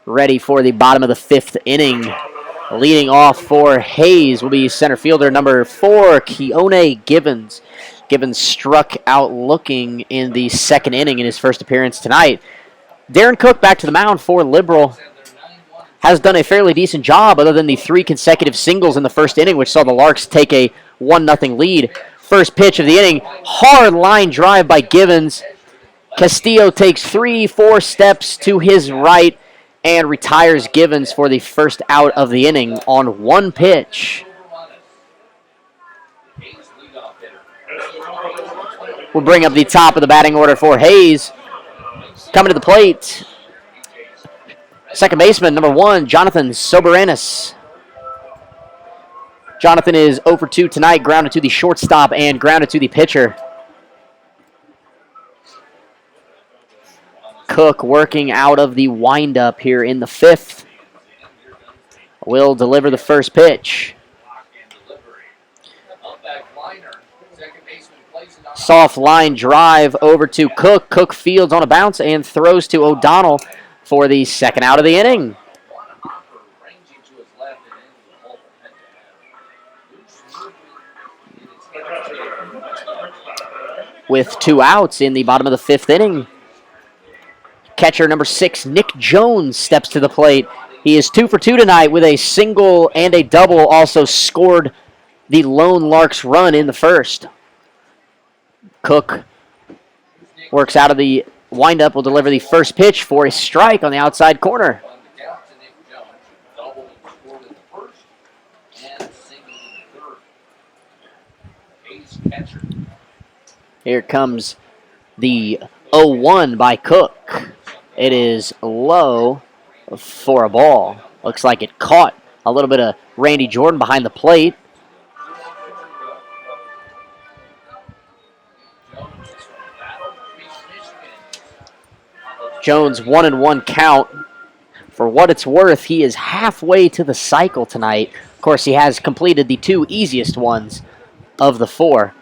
ready for the bottom of the 5th inning. Leading off for Hayes will be center fielder number 4, Keone Givens. Givens struck out looking in the 2nd inning in his first appearance tonight. Darren Cook back to the mound for Liberal. Has done a fairly decent job other than the 3 consecutive singles in the 1st inning, which saw the Larks take a 1-0 lead. First pitch of the inning, hard line drive by Givens. Castillo takes 3-4 steps to his right and retires Givens for the first out of the inning on 1 pitch. We'll bring up the top of the batting order for Hayes. Coming to the plate, second baseman, number 1, Jonathan Soberanis. Jonathan is 0 for 2 tonight, grounded to the shortstop and grounded to the pitcher. Cook working out of the windup here in the 5th. Will deliver the first pitch. Soft line drive over to Cook. Cook fields on a bounce and throws to O'Donnell for the second out of the inning. With 2 outs in the bottom of the 5th inning, catcher number 6, Nick Jones, steps to the plate. He is 2 for 2 tonight with a single and a double. Also scored the lone Larks run in the first. Cook works out of the windup, will deliver the first pitch for a strike on the outside corner. Here comes the 0-1 by Cook. It is low for a ball. Looks like it caught a little bit of Randy Jordan behind the plate. Jones 1-1 count. For what it's worth, he is halfway to the cycle tonight. Of course, he has completed the 2 easiest ones of the 4.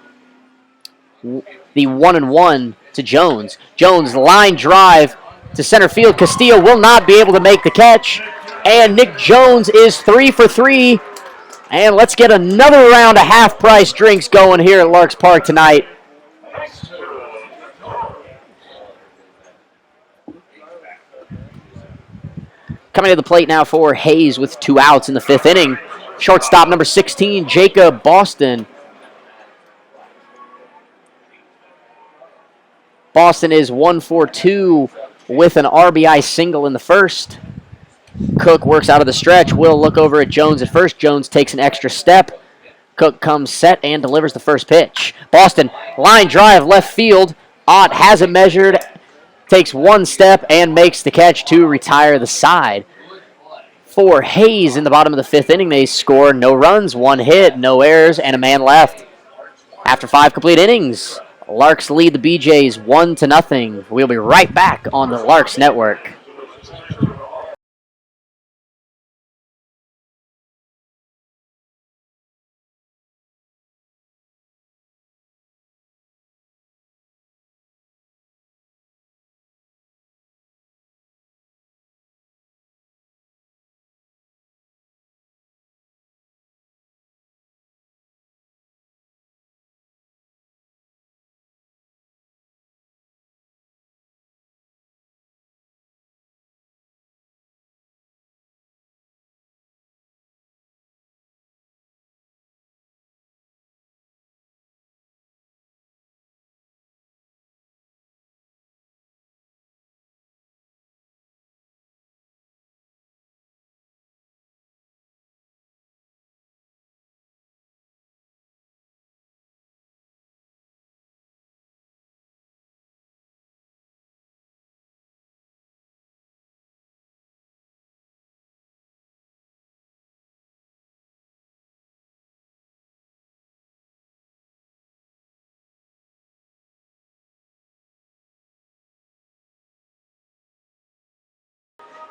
The 1-1 to Jones. Jones line drive to center field. Castillo will not be able to make the catch. And Nick Jones is 3 for 3. And let's get another round of half-price drinks going here at Larks Park tonight. Coming to the plate now for Hayes with 2 outs in the 5th inning. Shortstop number 16, Jacob Boston. Boston is 1 for 2 with an RBI single in the first. Cook works out of the stretch. Will look over at Jones at first. Jones takes an extra step. Cook comes set and delivers the first pitch. Boston, line drive left field. Ott has it measured, takes 1 step and makes the catch to retire the side. For Hayes in the bottom of the 5th inning, they score no runs, 1 hit, no errors, and a man left. After 5 complete innings, Larks lead the BJs 1-0. We'll be right back on the Larks Network.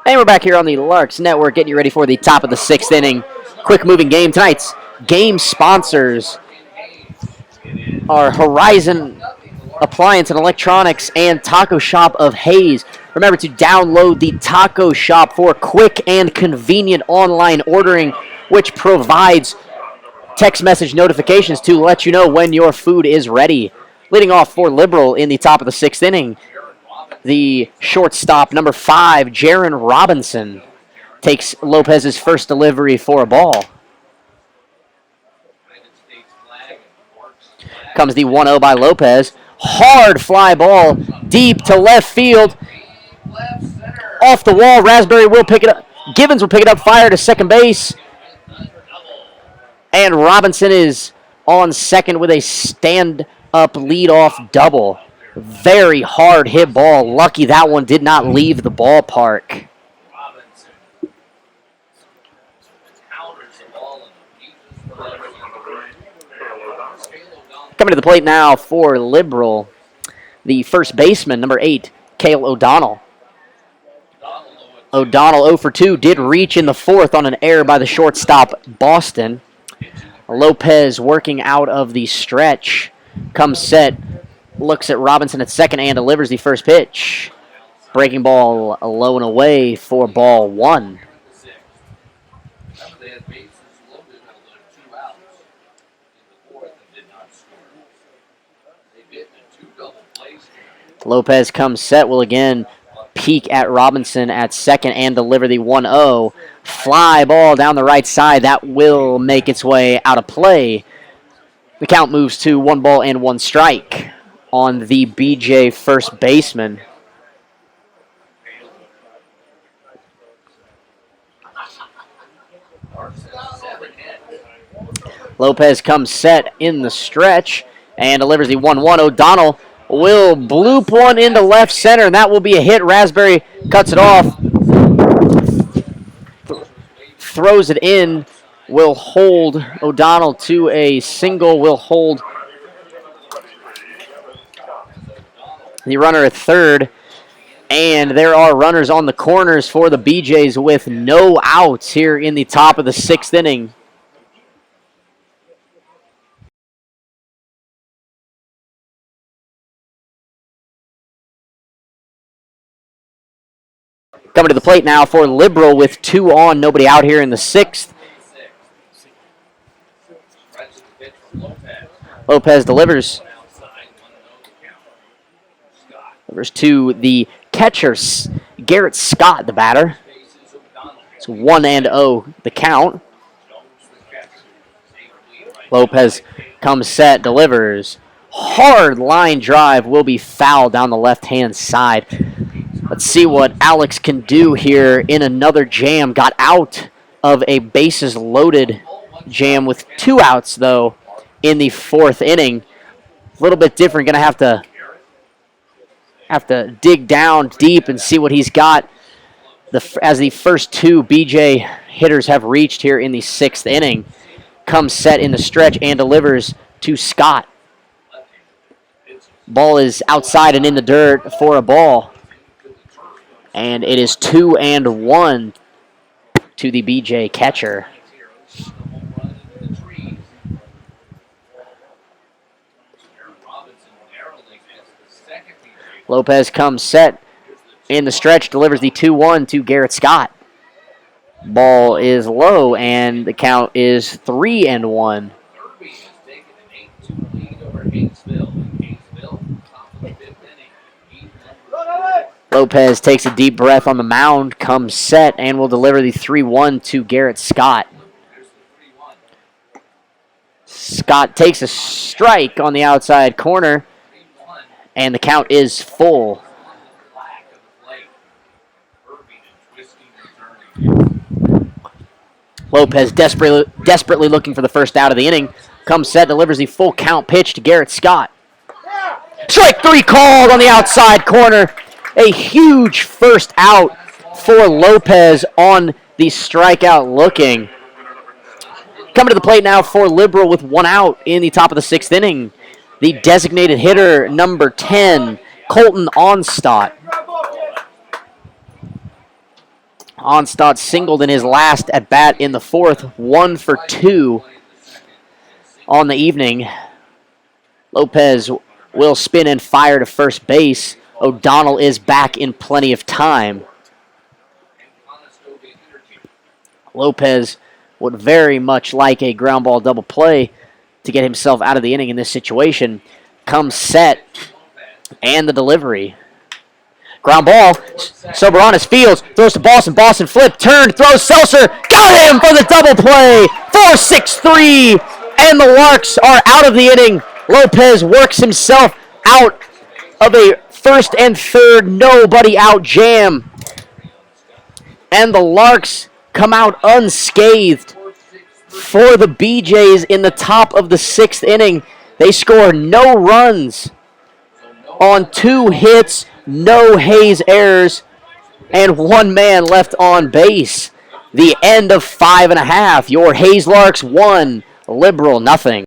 And we're back here on the Larks Network, getting you ready for the top of the 6th inning. Quick moving game. Tonight's game sponsors are Horizon Appliance and Electronics and Taco Shop of Hayes. Remember to download the Taco Shop for quick and convenient online ordering, which provides text message notifications to let you know when your food is ready. Leading off for Liberal in the top of the 6th inning, the shortstop, number 5, Jaron Robinson, takes Lopez's first delivery for a ball. Comes the 1-0 by Lopez. Hard fly ball deep to left field. Off the wall, Raspberry will pick it up. Givens will pick it up, fire to second base. And Robinson is on second with a stand-up leadoff double. Very hard hit ball. Lucky that one did not leave the ballpark. Coming to the plate now for Liberal, the first baseman, number 8, Cale O'Donnell. O'Donnell 0 for 2, did reach in the fourth on an error by the shortstop, Boston. Lopez working out of the stretch. Comes set, looks at Robinson at second and delivers the first pitch. Breaking ball low and away for ball one. Lopez comes set, will again peek at Robinson at second and deliver the 1-0. Fly ball down the right side. That will make its way out of play. The count moves to 1 ball and 1 strike on the BJ first baseman. Lopez comes set in the stretch and delivers the 1-1. O'Donnell will bloop one into left center, and that will be a hit. Raspberry cuts it off, throws it in, will hold O'Donnell to a single, will hold the runner at third. And there are runners on the corners for the BJs with no outs here in the top of the 6th inning. Coming to the plate now for Liberal with 2 on, nobody out here in the 6th. Lopez delivers. Delivers to the catcher, Garrett Scott, the batter. It's 1-0 the count. Lopez comes set, delivers. Hard line drive will be fouled down the left-hand side. Let's see what Alex can do here in another jam. Got out of a bases loaded jam with 2 outs, though, in the 4th inning. A little bit different. Going to have to dig down deep and see what he's got as the first 2 BJ hitters have reached here in the 6th inning. Comes set in the stretch and delivers to Scott. Ball is outside and in the dirt for a ball. And it is 2-1 to the BJ catcher. Lopez comes set in the stretch, delivers the 2-1 to Garrett Scott. Ball is low, and the count is 3-1. Lopez takes a deep breath on the mound, comes set, and will deliver the 3-1 to Garrett Scott. Scott takes a strike on the outside corner, and the count is full. Lopez desperately looking for the first out of the inning. Comes set, delivers the full count pitch to Garrett Scott. Strike 3 called on the outside corner. A huge first out for Lopez on the strikeout looking. Coming to the plate now for Liberal with 1 out in the top of the 6th inning. The designated hitter, number 10, Colton Onstadt. Onstadt singled in his last at-bat in the 4th, 1 for 2 on the evening. Lopez will spin and fire to first base. O'Donnell is back in plenty of time. Lopez would very much like a ground ball double play to get himself out of the inning in this situation. Comes set, and the delivery. Ground ball, Soberanis fields, throws to Boston, Boston flip, turned, throws Seltzer, got him for the double play, 4-6-3, and the Larks are out of the inning. Lopez works himself out of a first and third nobody out jam, and the Larks come out unscathed for the BJs in the top of the 6th inning. They score no runs on 2 hits, no Hayes errors, and 1 man left on base. The end of 5.5. Your Hayes Larks 1, Liberal nothing.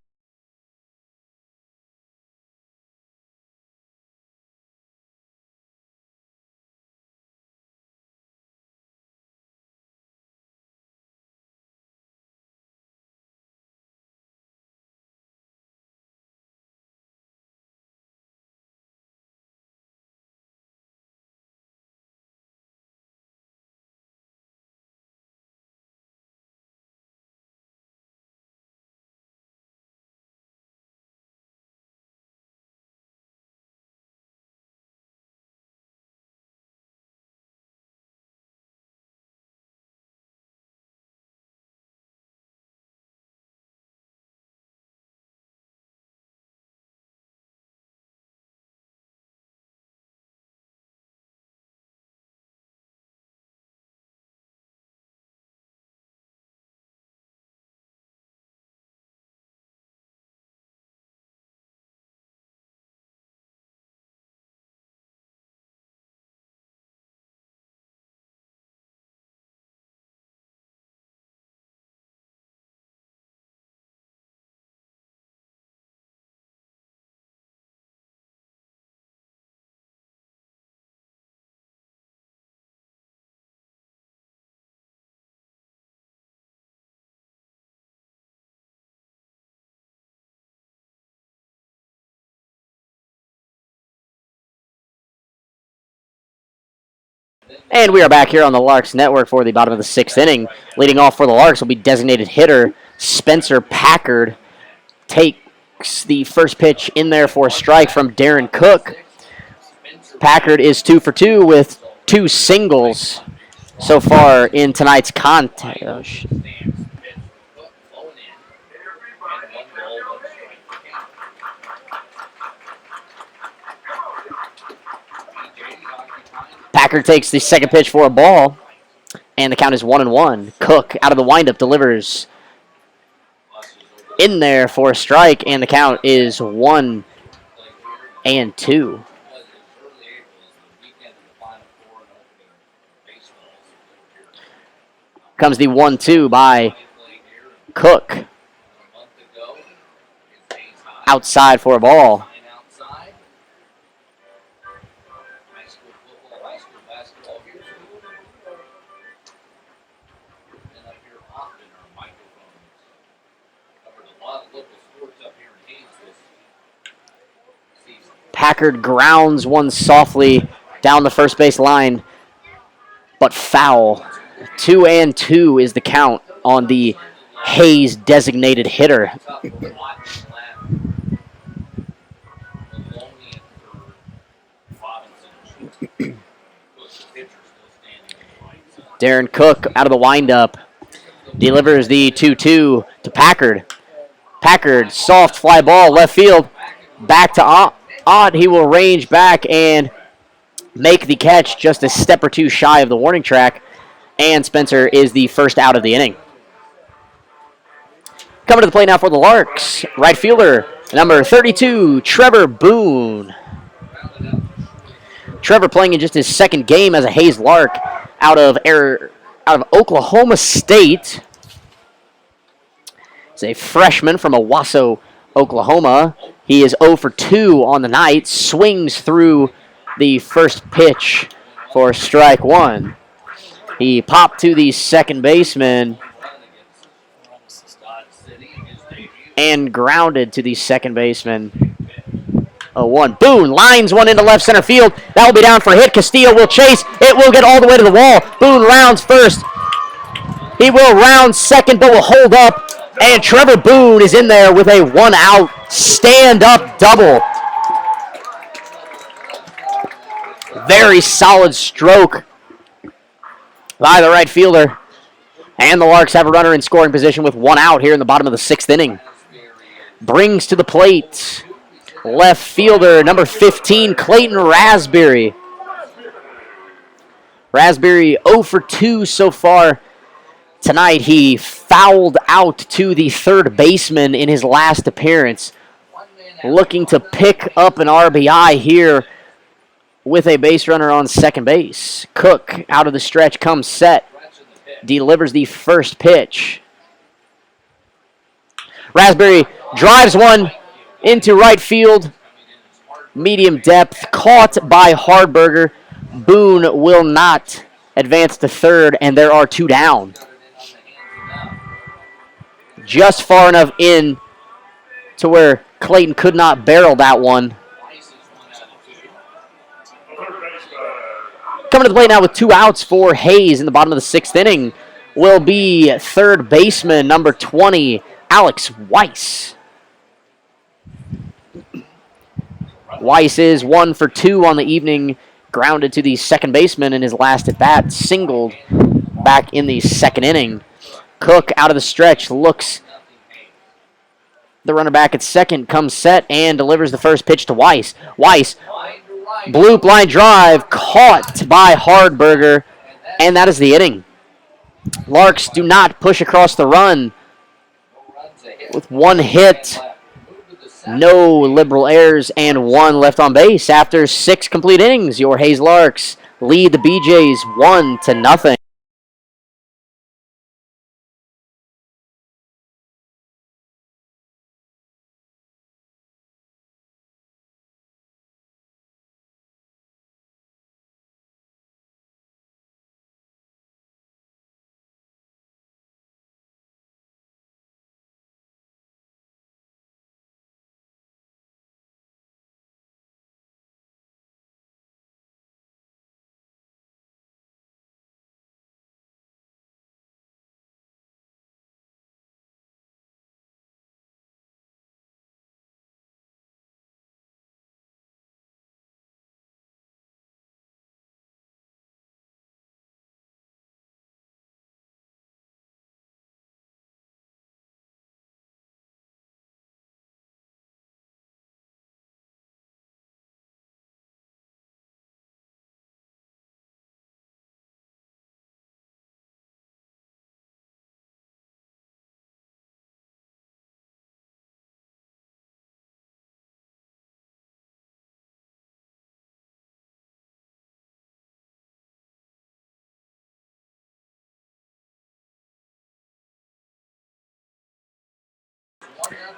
And we are back here on the Larks Network for the bottom of the sixth inning. Leading off for the Larks will be designated hitter Spencer Packard. Takes the first pitch in there for a strike from Darren Cook. Packard is 2 for 2 with 2 singles so far in tonight's contest. Packard takes the second pitch for a ball, and the count is 1-1. Cook out of the windup delivers in there for a strike, and the count is 1-2. Comes the 1-2 by Cook. Outside for a ball. Packard grounds one softly down the first base line, but foul. 2-2 is the count on the Hayes designated hitter. Darren Cook out of the windup delivers the 2-2 to Packard. Packard, soft fly ball, left field, back to Ott. He will range back and make the catch just a step or two shy of the warning track, and Spencer is the first out of the inning. Coming to the plate now for the Larks, right fielder, number 32, Trevor Boone. Trevor playing in just his second game as a Hayes Lark out of Oklahoma State. He's a freshman from Owasso, Oklahoma. He is 0 for 2 on the night, swings through the first pitch for strike one. He popped to the second baseman and grounded to the second baseman. 0-1. Boone lines one into left center field. That will be down for a hit. Castillo will chase. It will get all the way to the wall. Boone rounds first. He will round second, but will hold up. And Trevor Boone is in there with a 1-out stand-up double. Very solid stroke by the right fielder. And the Larks have a runner in scoring position with 1 out here in the bottom of the sixth inning. Brings to the plate left fielder, number 15, Clayton Raspberry. Raspberry 0 for 2 so far tonight. He fouled out to the third baseman in his last appearance. Looking to pick up an RBI here with a base runner on second base. Cook out of the stretch comes set. Delivers the first pitch. Raspberry drives one into right field. Medium depth. Caught by Hardberger. Boone will not advance to third, and there are 2 down. Just far enough in to where Clayton could not barrel that one. Coming to the plate now with 2 outs for Hayes in the bottom of the sixth inning will be third baseman, number 20, Alex Weiss. Weiss is 1 for 2 on the evening, grounded to the second baseman in his last at bat, singled back in the second inning. Cook out of the stretch looks the runner back at second, comes set and delivers the first pitch to Weiss. Weiss, blue blind drive, caught by Hardberger, and that is the inning. Larks do not push across the run with 1 hit, no liberal errors, and 1 left on base. After 6 complete innings, your Hayes Larks lead the BJs 1-0.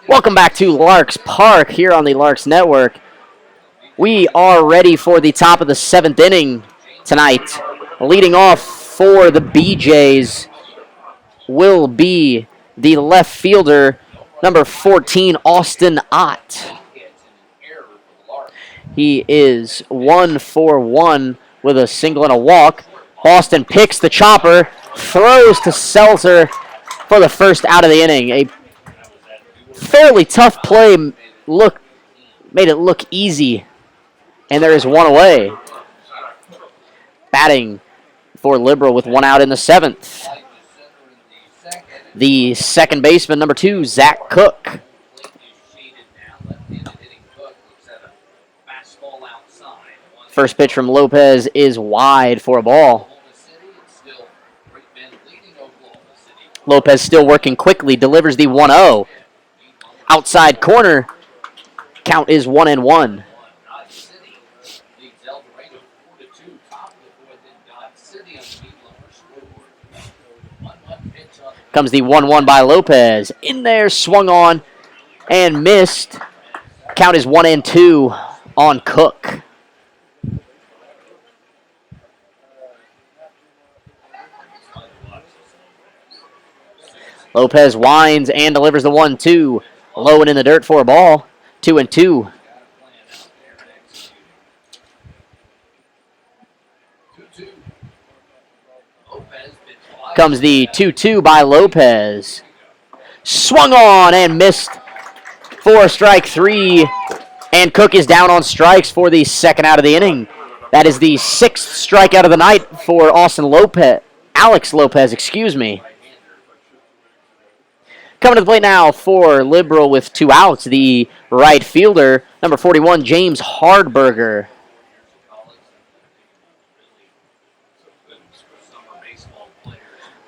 Welcome back to Larks Park here on the Larks Network. We are ready for the top of the 7th inning tonight. Leading off for the BJs will be the left fielder, number 14, Austin Ott. He is 1 for 1 with a single and a walk. Austin picks the chopper, throws to Seltzer for the first out of the inning. A fairly tough play made it look easy, and there is one away. Batting for Liberal with one out in the 7th. The second baseman, number 2, Zach Cook. First pitch from Lopez is wide for a ball. Lopez still working quickly, delivers the 1-0. Outside corner, count is 1-1. Comes the 1-1 by Lopez. In there, swung on and missed. Count is 1-2 on Cook. Lopez winds and delivers the 1-2. Low and in the dirt for a ball. 2-2. Comes the 2-2 by Lopez. Swung on and missed for strike 3. And Cook is down on strikes for the second out of the inning. That is the 6th strikeout of the night for Alex Lopez, excuse me. Coming to the plate now for Liberal with 2 outs, the right fielder, number 41, James Hardberger.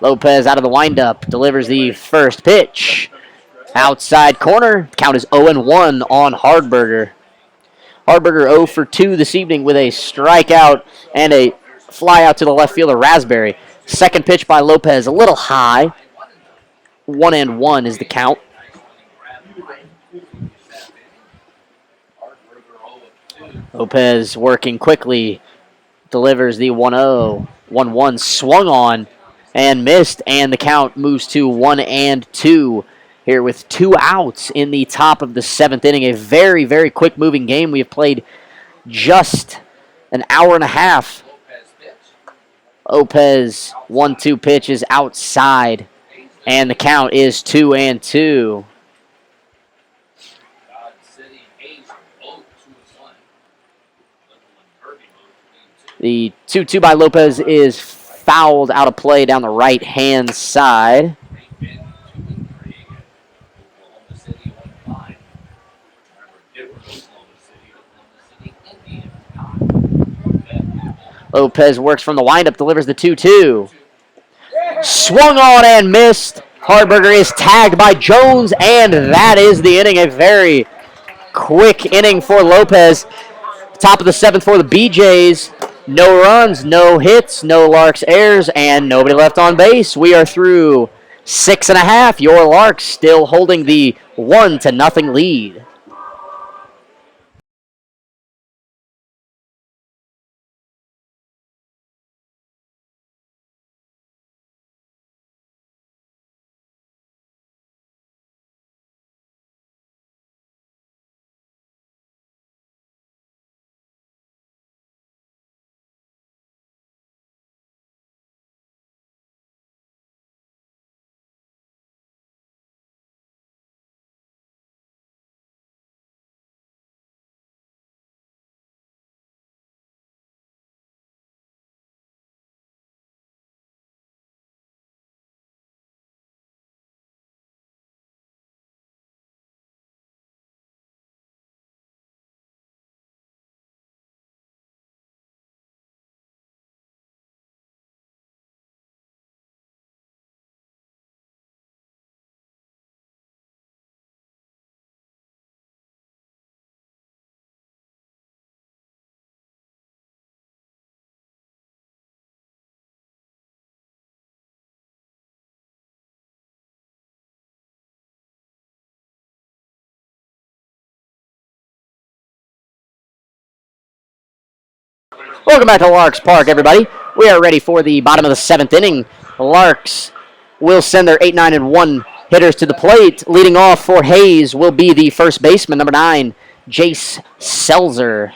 Lopez out of the windup, delivers the first pitch. Outside corner, count is 0-1 on Hardberger. Hardberger 0 for 2 this evening with a strikeout and a fly out to the left fielder, Raspberry. Second pitch by Lopez, a little high. 1-1 is the count. Lopez working quickly, delivers the 1-0. 1-1 swung on and missed, and the count moves to 1-2 here with 2 outs in the top of the 7th inning. A very, very quick moving game. We have played just an hour and a half. Lopez 1-2 pitch is outside, and the count is 2-2. The 2-2 by Lopez is fouled out of play down the right-hand side. Lopez works from the windup, delivers the 2-2. Swung on and missed. Hardberger is tagged by Jones, and that is the inning. A very quick inning for Lopez. Top of the 7th for the BJs. No runs, no hits, no Larks errors, and nobody left on base. We are through 6.5. Your Larks still holding the 1-0 lead. Welcome back to Larks Park, everybody. We are ready for the bottom of the 7th inning. The Larks will send their 8, 9, and 1 hitters to the plate. Leading off for Hayes will be the first baseman, number 9, Jace Selzer.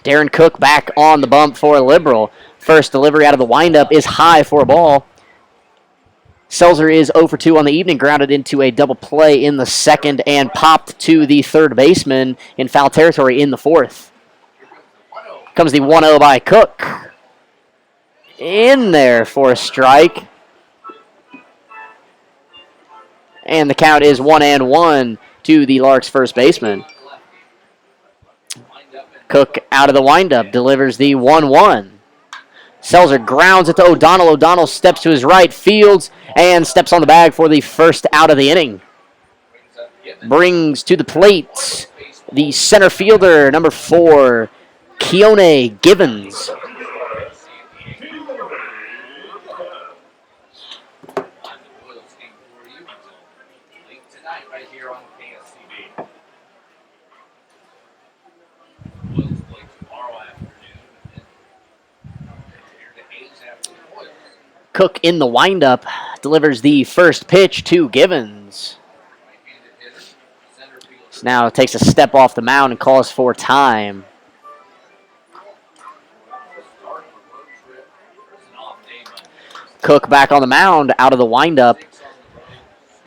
Darren Cook back on the bump for Liberal. First delivery out of the windup is high for a ball. Selzer is 0 for 2 on the evening, grounded into a double play in the second and popped to the third baseman in foul territory in the fourth. Comes the 1-0 by Cook. In there for a strike. And the count is 1-1 to the Larks first baseman. Cook out of the windup, delivers the 1-1. Selzer grounds it to O'Donnell. O'Donnell steps to his right, fields, and steps on the bag for the first out of the inning. Brings to the plate the center fielder, number 4, Keone Givens. Cook in the windup delivers the first pitch to Givens. Now takes a step off the mound and calls for time. Cook back on the mound out of the windup.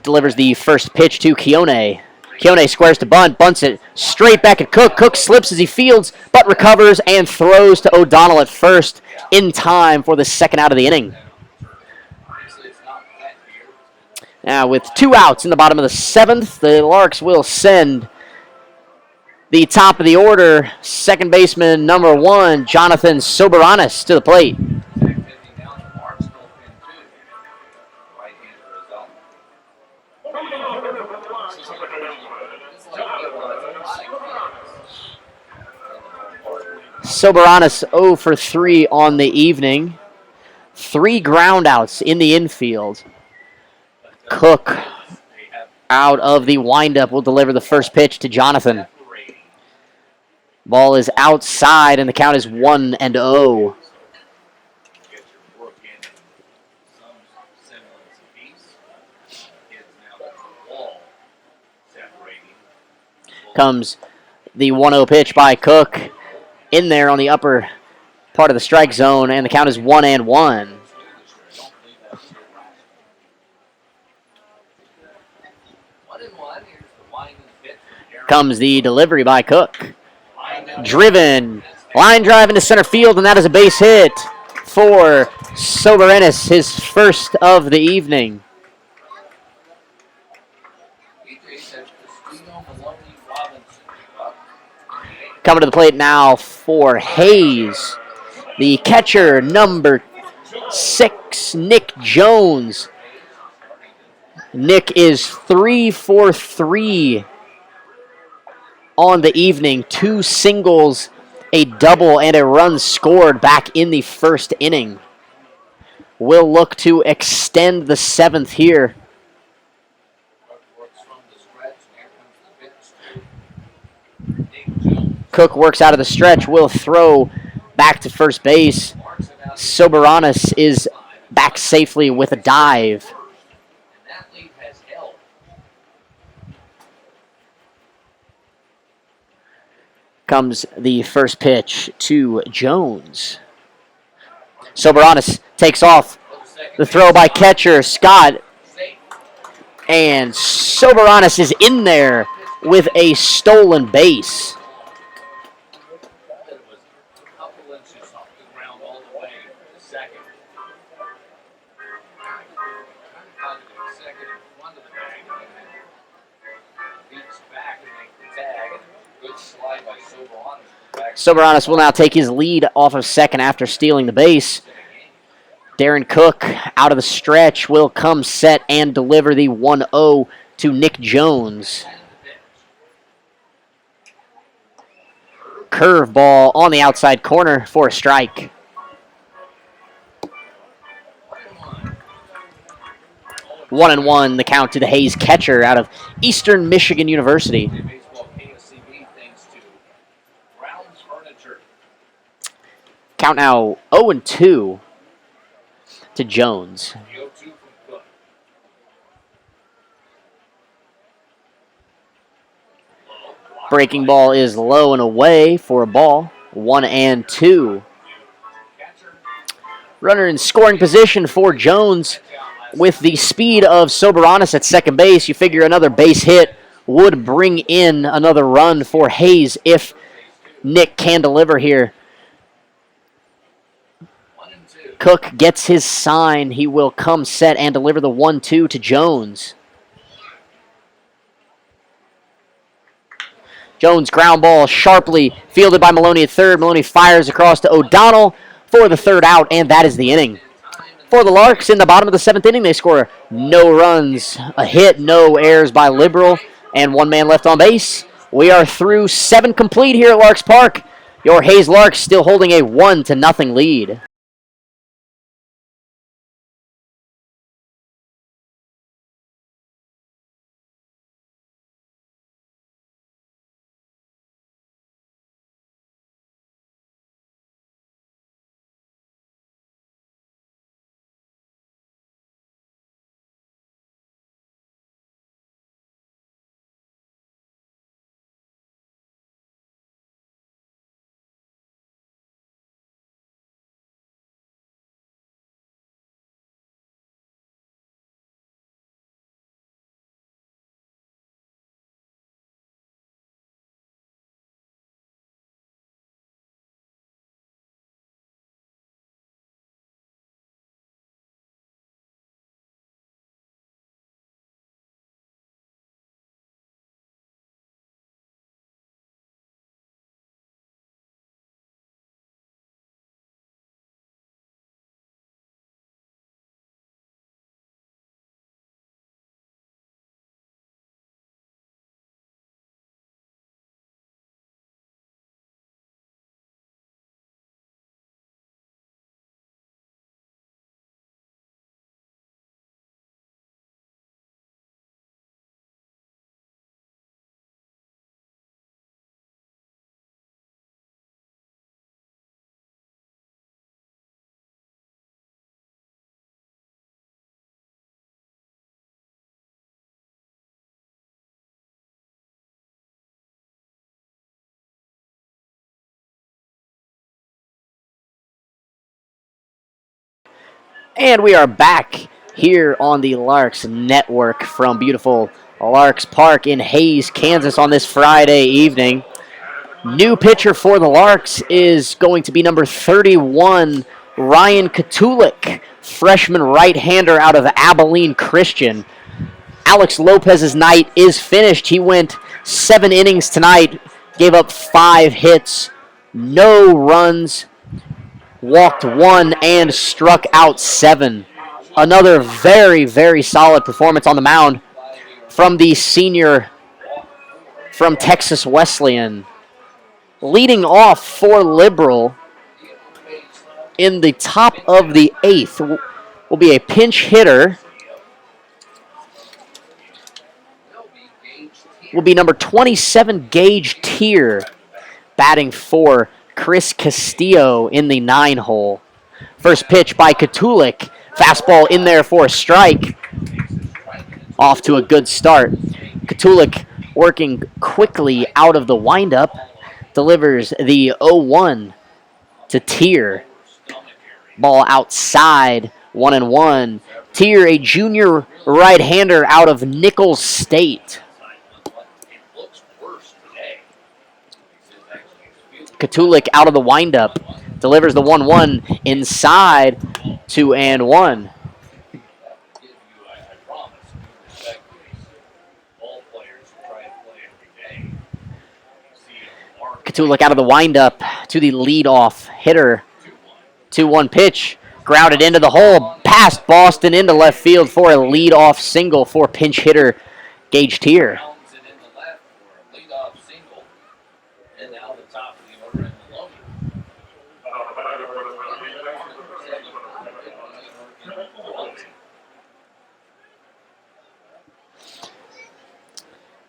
Delivers the first pitch to Keone. Keone squares to bunt, bunts it straight back at Cook. Cook slips as he fields, but recovers and throws to O'Donnell at first in time for the second out of the inning. Now with 2 outs in the bottom of the 7th, the Larks will send the top of the order, second baseman number 1, Jonathan Soberanis, to the plate. Soberanis 0 for 3 on the evening. 3 groundouts in the infield. Cook out of the windup will deliver the first pitch to Jonathan. Ball is outside and the count is 1-0. Comes the 1-0 pitch by Cook in there on the upper part of the strike zone, and the count is 1-1. Comes the delivery by Cook. Driven. Line drive into center field, and that is a base hit for Soberanis, his first of the evening. Coming to the plate now for Hayes. The catcher, number 6, Nick Jones. Nick is 3 for 3 on the evening. 2 singles, a double, and a run scored back in the first inning. Will look to extend the 7th here. Cook works out of the stretch, will throw back to first base. Soberanis is back safely with a dive. Comes the first pitch to Jones. Soberanis takes off. The throw by catcher Scott. And Soberanis is in there with a stolen base. Soberanis will now take his lead off of second after stealing the base. Darren Cook out of the stretch will come set and deliver the 1-0 to Nick Jones. Curveball on the outside corner for a strike. One and one, the count to the Hayes catcher out of Eastern Michigan University. Count now 0-2 to Jones. The 0-2 from Cook. Breaking ball is low and away for a ball. 1-2. Catcher. Runner in scoring position for Jones. With the speed of Soberanis at second base, you figure another base hit would bring in another run for Hayes if Nick can deliver here. 1-2. Cook gets his sign. He will come set and deliver the 1-2 to Jones. Jones ground ball sharply fielded by Maloney at third. Maloney fires across to O'Donnell for the third out, and that is the inning. For the Larks, in the bottom of the seventh inning, they score no runs, a hit, no errors by Liberal, and one man left on base. We are through 7 complete here at Larks Park. Your Hayes Larks still holding a 1-0 lead. And we are back here on the Larks Network from beautiful Larks Park in Hayes, Kansas on this Friday evening. New pitcher for the Larks is going to be number 31, Ryan Katulik, freshman right-hander out of Abilene Christian. Alex Lopez's night is finished. He went 7 innings tonight, gave up 5 hits, no runs, walked 1, and struck out 7. Another very, very solid performance on the mound from the senior from Texas Wesleyan. Leading off for Liberal in the top of the 8th will be a pinch hitter. Will be number 27, Gage Tier, batting for Chris Castillo in the 9-hole. First pitch by Katulik. Fastball in there for a strike. Off to a good start. Katulik working quickly out of the windup. Delivers the 0-1 to Tier. Ball outside, 1-1. Tier, a junior right-hander out of Nichols State. Katulik out of the windup. Delivers the 1-1 inside, 2-1. Katulik out of the windup to the leadoff hitter. 2-1 pitch. Grounded into the hole. Past Boston into left field for a leadoff single for pinch hitter Gage Tier.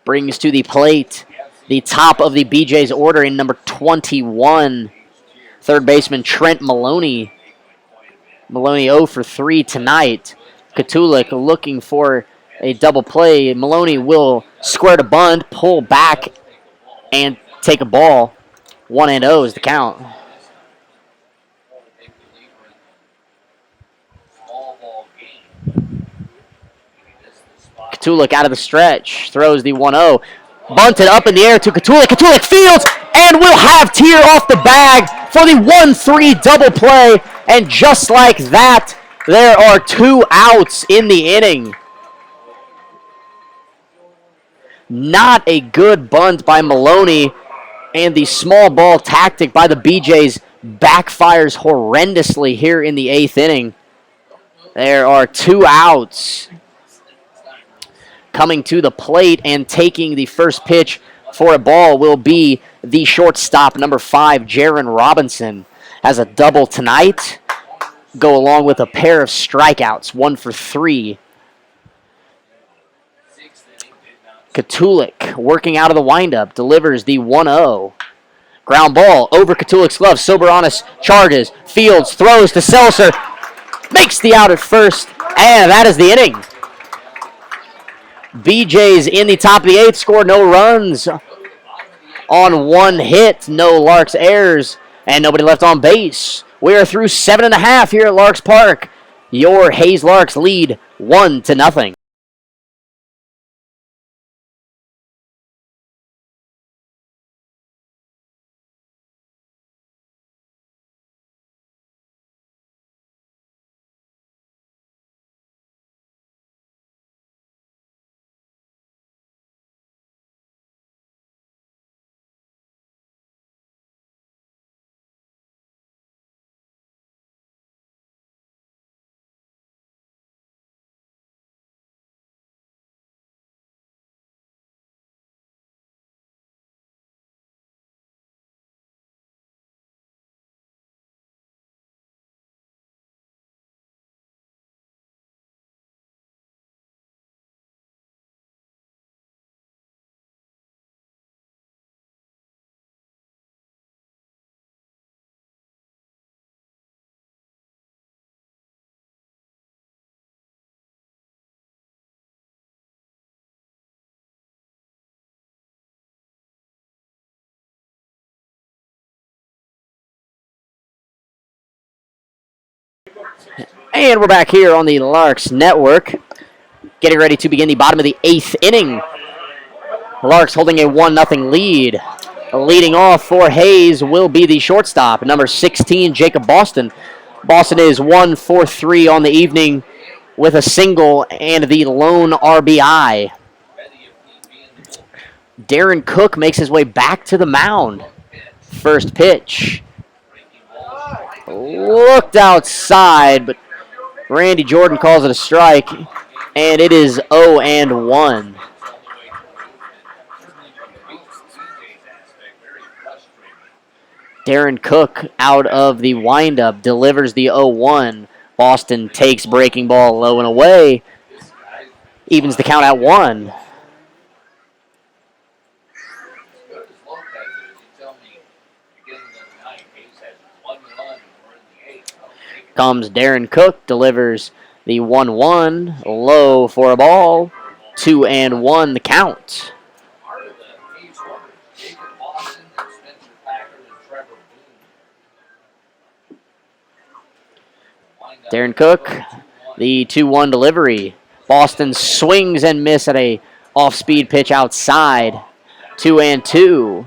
Brings to the plate the top of the BJ's order in number 21, Third baseman Trent Maloney. Maloney 0 for 3 tonight. Katulik looking for a double play. Maloney will square to bunt, pull back, and take a ball. 1-0 is the count. Katulik out of the stretch, throws the 1-0. Bunted up in the air to Katulik. Katulik fields and will have Tier off the bag for the 1-3 double play. And just like that, there are 2 outs in the inning. Not a good bunt by Maloney, and the small ball tactic by the BJs backfires horrendously here in the 8th inning. There are 2 outs. Coming to the plate and taking the first pitch for a ball will be the shortstop, number 5, Jaron Robinson. Has a double tonight. Go along with a pair of strikeouts, 1 for 3. Katulik working out of the windup, delivers the 1-0. Ground ball over Katulik's glove. Soberanis charges, fields, throws to Seltzer, makes the out at first, and that is the inning. BJ's in the top of the 8th, scored no runs on 1 hit, no Larks errors, and nobody left on base. We are through 7.5 here at Larks Park. Your Hayes Larks lead 1-0. And we're back here on the Larks Network, getting ready to begin the bottom of the 8th inning. Larks holding a 1-0 lead. Leading off for Hayes will be the shortstop, number 16, Jacob Boston. Boston is 1 for 3 on the evening with a single and the lone RBI. Darren Cook makes his way back to the mound. First pitch. Looked outside, but Randy Jordan calls it a strike, and it is 0-1. Darren Cook out of the windup delivers the 0-1. Boston takes breaking ball low and away. Evens the count at 1. Comes Darren Cook, delivers the 1-1, low for a ball, 2-1 the count. Darren Cook, the 2-1 delivery. Boston swings and miss at a off-speed pitch outside, 2-2.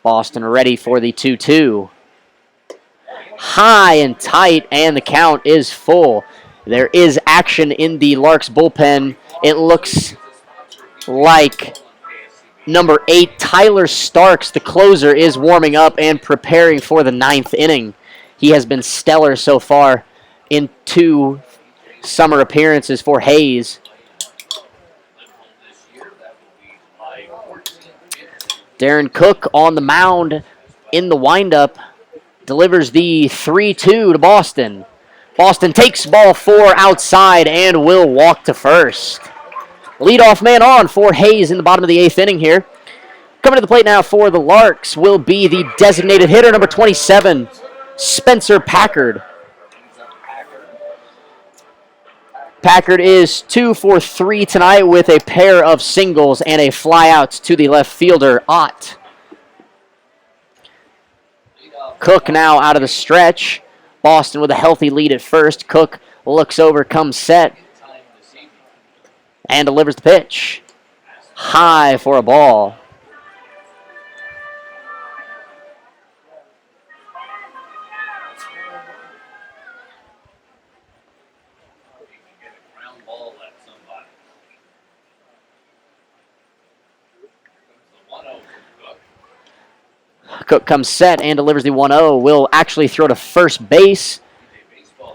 Boston ready for the 2-2. High and tight, and the count is full. There is action in the Larks bullpen. It looks like number 8, Tyler Starks, the closer, is warming up and preparing for the 9th inning. He has been stellar so far in 2 summer appearances for Hayes. Darren Cook on the mound in the windup delivers the 3-2 to Boston. Boston takes ball 4 outside and will walk to first. Leadoff man on for Hayes in the bottom of the 8th inning here. Coming to the plate now for the Larks will be the designated hitter, number 27, Spencer Packard. Packard is 2 for 3 tonight with a pair of singles and a flyout to the left fielder, Ott. Cook now out of the stretch. Boston with a healthy lead at first. Cook looks over, comes set, and delivers the pitch. High for a ball. Cook comes set and delivers the 1-0. Will actually throw to first base.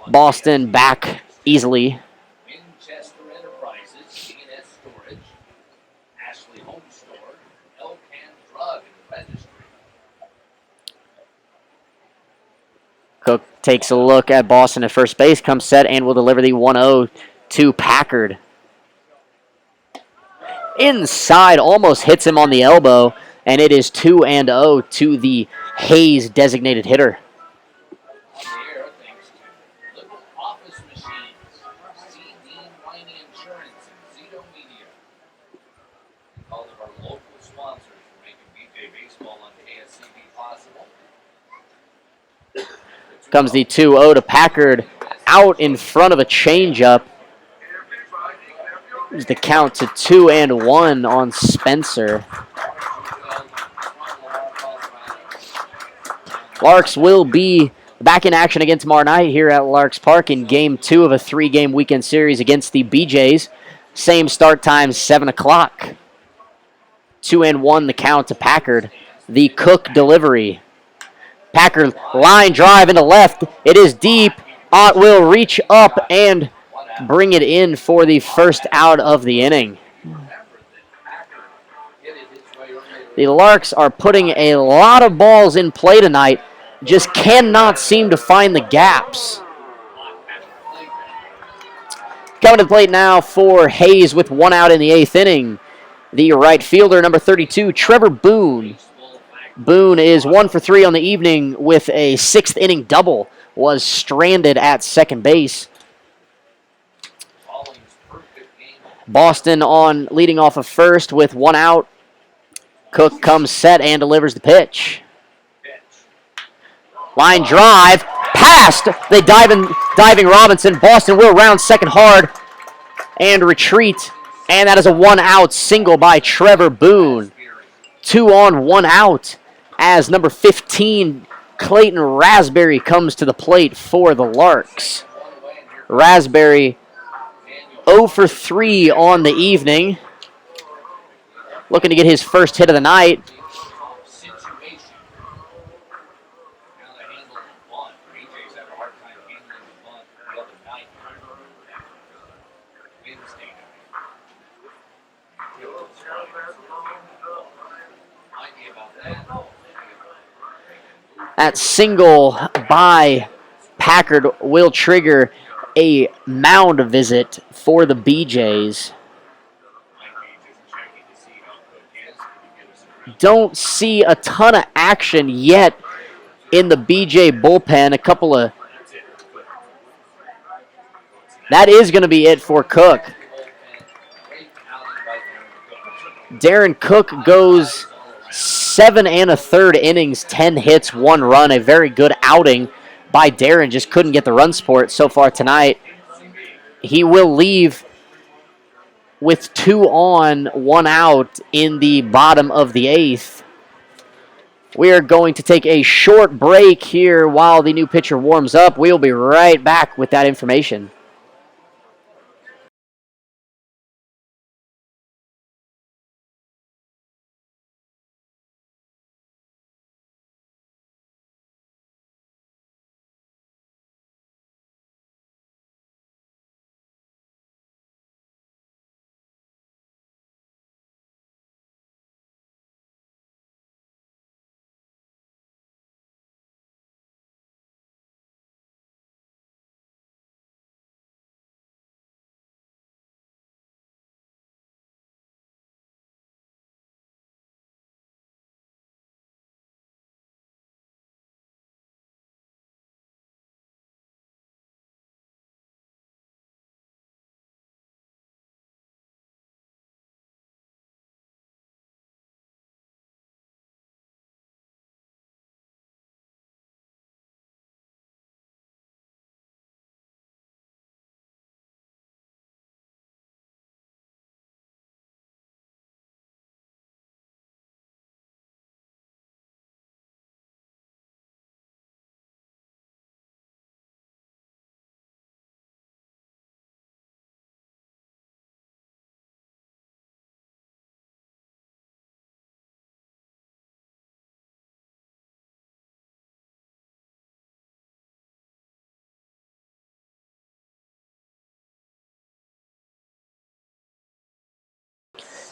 Boston back easily. Winchester Enterprises, C&S Storage, Ashley Home Store, Elcan Drug and Registry. Cook takes a look at Boston at first base, comes set, and will deliver the 1-0 to Packard. Inside, almost hits him on the elbow, and it is 2-0 to the Hayes designated hitter. On the air, thanks to Little Office Machines, C. Dean Winey Insurance, and Zito Media. All of our local sponsors for making BJ Baseball on KSCB possible. Comes the 2-0 to Packard, out in front of a changeup. There's the count to 2-1 on Spencer. Larks will be back in action again tomorrow night here at Larks Park in Game 2 of a 3-game weekend series against the BJs. Same start time, 7 o'clock. 2-1 the count to Packard. The Cook delivery. Packard line drive into left. It is deep. Ott will reach up and bring it in for the first out of the inning. The Larks are putting a lot of balls in play tonight, just cannot seem to find the gaps. Coming to the plate now for Hayes with 1 out in the 8th inning. The right fielder, number 32, Trevor Boone. Boone is 1 for 3 on the evening with a 6th inning double. Was stranded at second base. Boston on leading off of first with 1 out. Cook comes set and delivers the pitch. Line drive, past the diving Robinson. Boston will round second hard and retreat. And that is a 1-out single by Trevor Boone. 2 on, 1 out as number 15, Clayton Raspberry, comes to the plate for the Larks. Raspberry 0 for 3 on the evening. Looking to get his first hit of the night. That single by Packard will trigger a mound visit for the BJs. Don't see a ton of action yet in the BJ bullpen. A couple of... That is going to be it for Cook. Darren Cook goes 7 1/3 innings, 10 hits, 1 run. A very good outing by Darren. Just couldn't get the run support so far tonight. He will leave with 2 on, 1 out in the bottom of the 8th. We are going to take a short break here while the new pitcher warms up. We'll be right back with that information.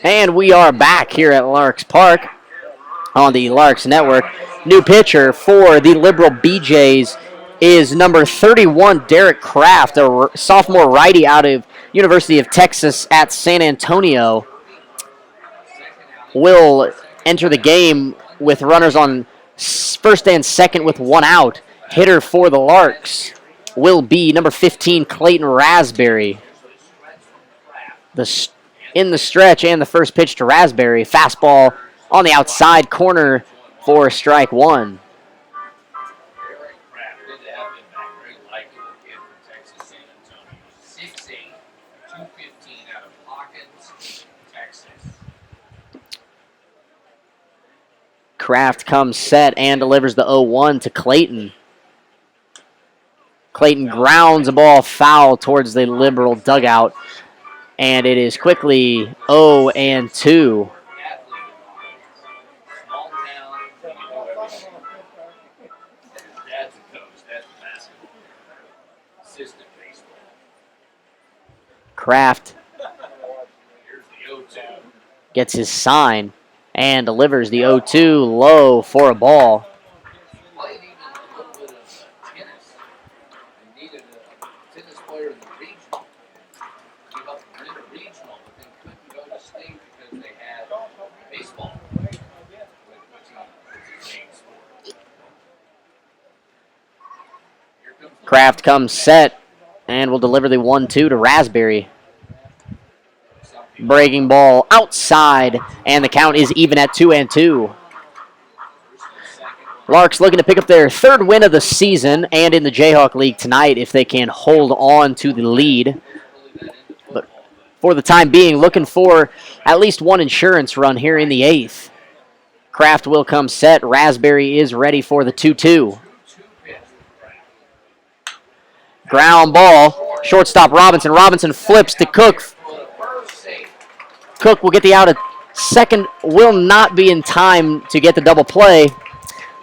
And we are back here at Larks Park on the Larks Network. New pitcher for the Liberal BJs is number 31, Derek Kraft, a sophomore righty out of University of Texas at San Antonio. Will enter the game with runners on first and second with one out. Hitter for the Larks will be number 15, Clayton Raspberry. In the stretch and the first pitch to Raspberry. Fastball on the outside corner for strike one. Derek Kraft, good to have him back. Very likable kid from Texas, San Antonio. 6'8", 215 out of Hawkins, Texas. Kraft comes set and delivers the 0-1 to Clayton. Clayton grounds a ball foul towards the Liberal dugout, and it is quickly 0-2. Small town, you know everything. His dad's a coach, dad's a basketball. Assistant baseball. Kraft Here's the 0-2. gets his sign and delivers the 0-2 low for a ball. Played even a little bit of tennis. They needed a tennis player in the regional. Gave up in the regional, but then couldn't go to state because they had baseball, which is his main sport. Here comes the Kraft comes set and will deliver the 1-2 to Raspberry. Breaking ball outside, and the count is even at 2-2. Larks looking to pick up their third win of the season and in the Jayhawk League tonight if they can hold on to the lead. But for the time being, looking for at least one insurance run here in the eighth. Kraft will come set. Raspberry is ready for the 2-2. Ground ball. Shortstop Robinson. Robinson flips to Cook. Cook will get the out at second. Will not be in time to get the double play.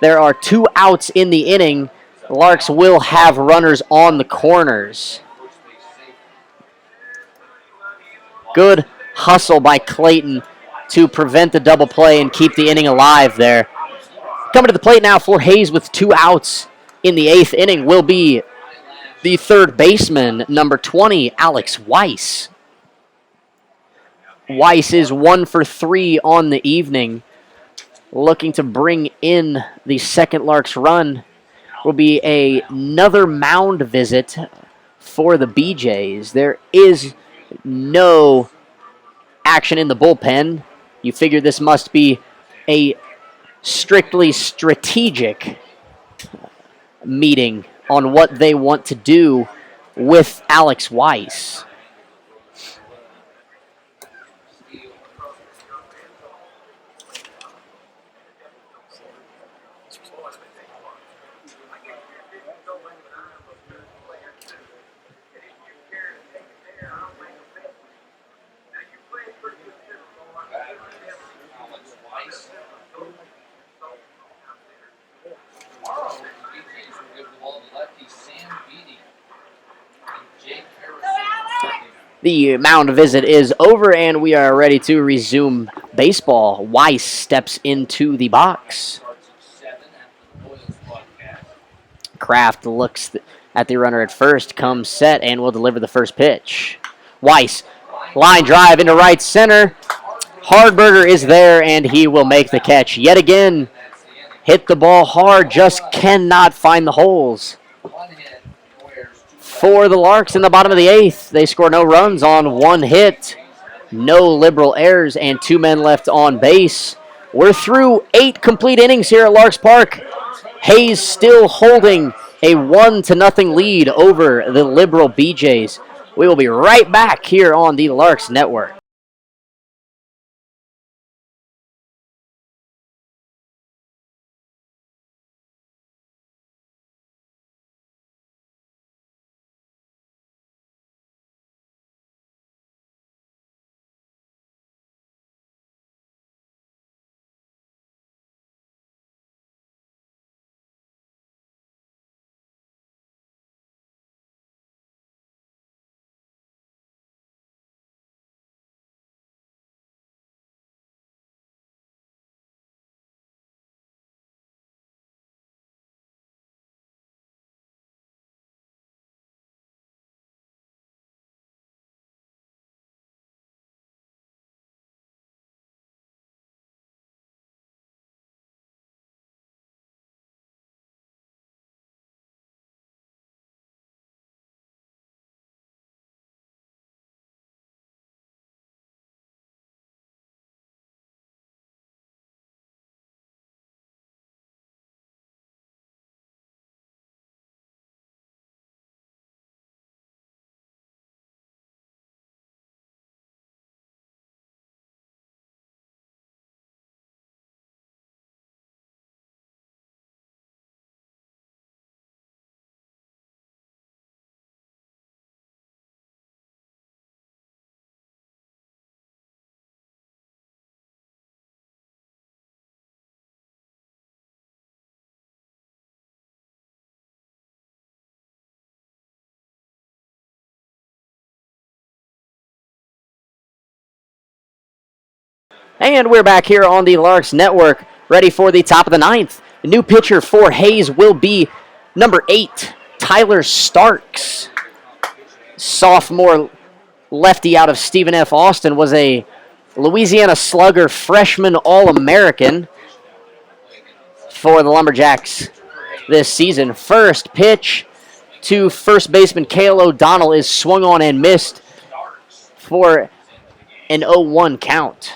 There are 2 outs in the inning. The Larks will have runners on the corners. Good hustle by Clayton to prevent the double play and keep the inning alive there. Coming to the plate now for Hayes with 2 outs in the 8th inning will be the third baseman, number 20, Alex Weiss. Weiss is 1 for 3 on the evening. Looking to bring in the second Larks run will be another mound visit for the BJs. There is no action in the bullpen. You figure this must be a strictly strategic meeting on what they want to do with Alex Weiss. The mound visit is over, and we are ready to resume baseball. Weiss steps into the box. Kraft looks at the runner at first, comes set, and will deliver the first pitch. Weiss, line drive into right center. Hardberger is there, and he will make the catch. Yet again, hit the ball hard, just cannot find the holes. For the Larks in the bottom of the 8th, they score no runs on 1 hit. No Liberal errors and 2 men left on base. We're through 8 complete innings here at Larks Park. Hayes still holding a 1-0 lead over the Liberal BJs. We will be right back here on the Larks Network. And we're back here on the Larks Network, ready for the top of the ninth. The new pitcher for Hayes will be number 8, Tyler Starks. Sophomore lefty out of Stephen F. Austin, was a Louisiana Slugger freshman All-American for the Lumberjacks this season. First pitch to first baseman Cale O'Donnell is swung on and missed for an 0-1 count.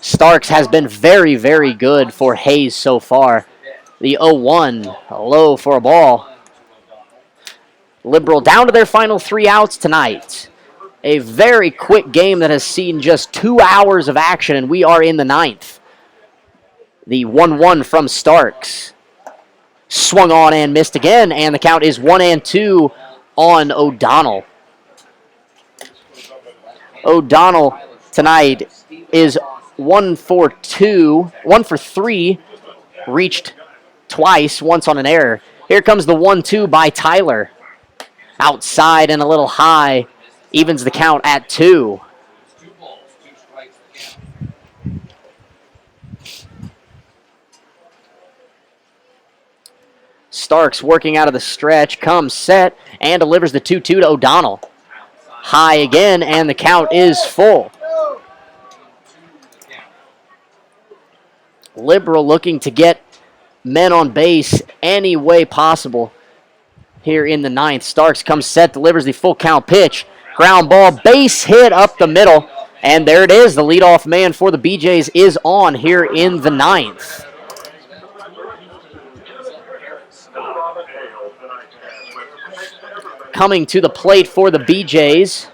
Starks has been very, very good for Hayes so far. The 0-1, low for a ball. Liberal down to their final 3 outs tonight. A very quick game that has seen just 2 hours of action, and we are in the ninth. The 1-1 from Starks. Swung on and missed again, and the count is 1-2 on O'Donnell. O'Donnell tonight is 1 for 3, reached twice, once on an error. Here comes the 1-2 by Tyler. Outside and a little high, evens the count at 2. Starks working out of the stretch, comes set, and delivers the 2-2 to O'Donnell. High again, and the count is full. Liberal looking to get men on base any way possible here in the ninth. Starks comes set, delivers the full count pitch. Ground ball, base hit up the middle. And there it is. The leadoff man for the BJs is on here in the ninth. Coming to the plate for the BJs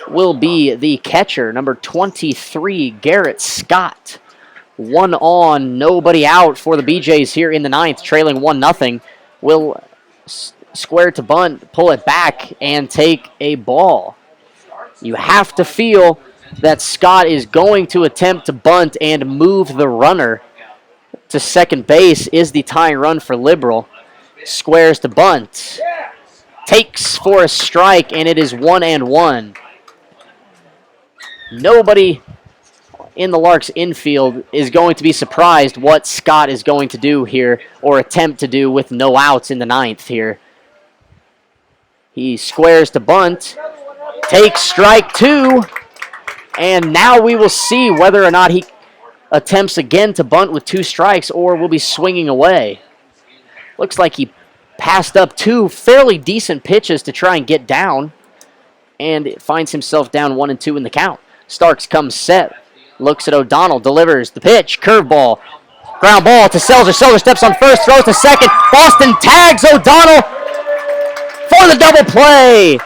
will be the catcher, number 23, Garrett Scott. 1 on, nobody out for the BJs here in the ninth, trailing 1-0. Will square to bunt, pull it back, and take a ball. You have to feel that Scott is going to attempt to bunt and move the runner to second base. Is the tying run for Liberal. Squares to bunt. Takes for a strike, and it is 1-1. Nobody in the Larks infield is going to be surprised what Scott is going to do here, or attempt to do, with no outs in the ninth here. He squares to bunt, takes strike 2, and now we will see whether or not he attempts again to bunt with 2 strikes or will be swinging away. Looks like he passed up 2 fairly decent pitches to try and get down, and finds himself down 1-2 in the count. Starks comes set. Looks at O'Donnell, delivers the pitch, curveball, ground ball to Selzer. Selzer steps on first, throws to second. Boston tags O'Donnell for the double play.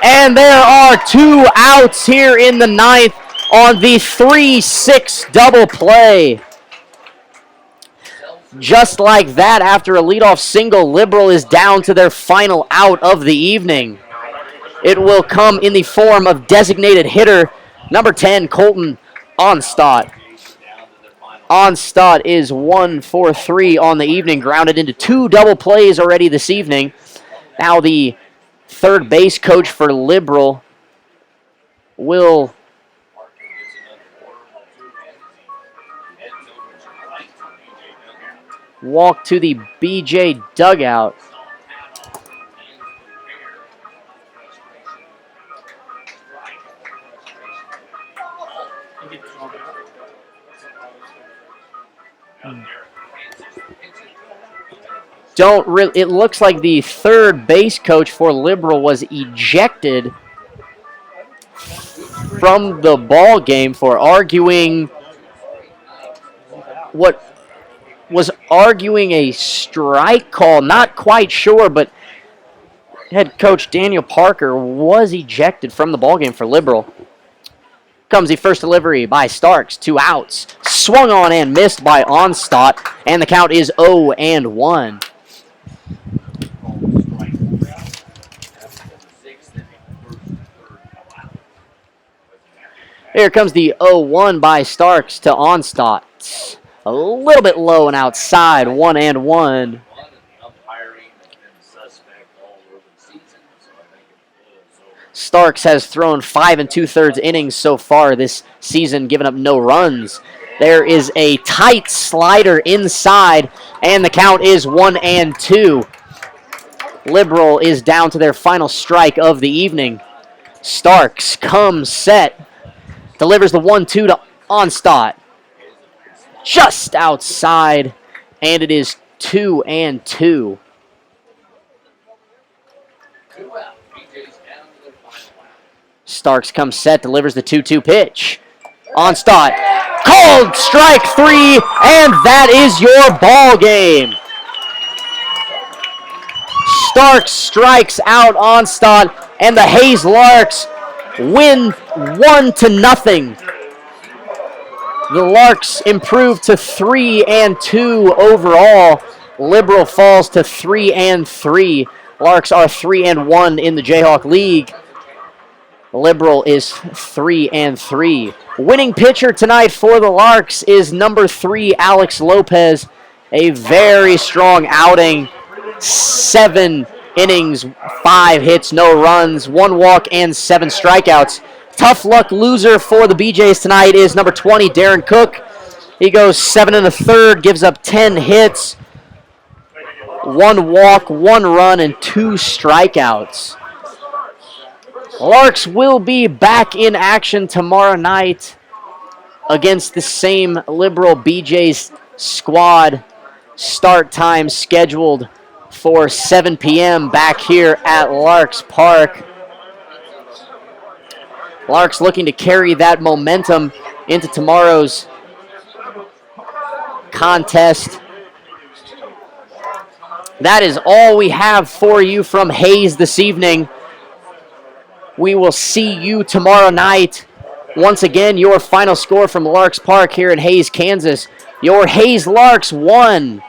And there are 2 outs here in the ninth on the 3-6 double play. Just like that, after a leadoff single, Liberal is down to their final out of the evening. It will come in the form of designated hitter number 10, Colton Onstadt. Onstadt is 1 for 3 on the evening, grounded into 2 double plays already this evening. Now the third base coach for Liberal will walk to the BJ dugout. It looks like the third base coach for Liberal was ejected from the ball game for arguing a strike call. Not quite sure, but head coach Daniel Parker was ejected from the ball game for Liberal. Comes the first delivery by Starks, 2 outs. Swung on and missed by Onstadt, and the count is 0-1. Here comes the 0-1 by Starks to Onstadt. A little bit low and outside, 1-1. Starks has thrown 5 2/3 innings so far this season, giving up no runs. There is a tight slider inside, and the count is 1-2. Liberal is down to their final strike of the evening. Starks comes set, delivers the 1-2 to Onstadt. Just outside, and it is 2-2. 2 out. BJ's down to their final out. Starks comes set, delivers the 2-2 pitch. Onstadt, called strike 3, and that is your ball game. Starks strikes out Onstadt, and the Hayes Larks win 1-0. The Larks improve to 3-2 overall. Liberal falls to 3-3. Larks are 3-1 in the Jayhawk League. Liberal is 3-3. Winning pitcher tonight for the Larks is number 3, Alex Lopez. A very strong outing. 7 innings, 5 hits, no runs, 1 walk, and 7 strikeouts. Tough luck loser for the BJs tonight is number 20, Darren Cook. He goes 7 1/3, gives up 10 hits, 1 walk, 1 run, and 2 strikeouts. Larks will be back in action tomorrow night against the same Liberal BJs squad. Start time scheduled for 7 p.m. back here at Larks Park. Larks looking to carry that momentum into tomorrow's contest. That is all we have for you from Hayes this evening. We will see you tomorrow night. Once again, your final score from Larks Park here in Hayes, Kansas. Your Hayes Larks 1,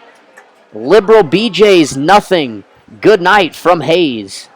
Liberal BJs 0. Good night from Hayes.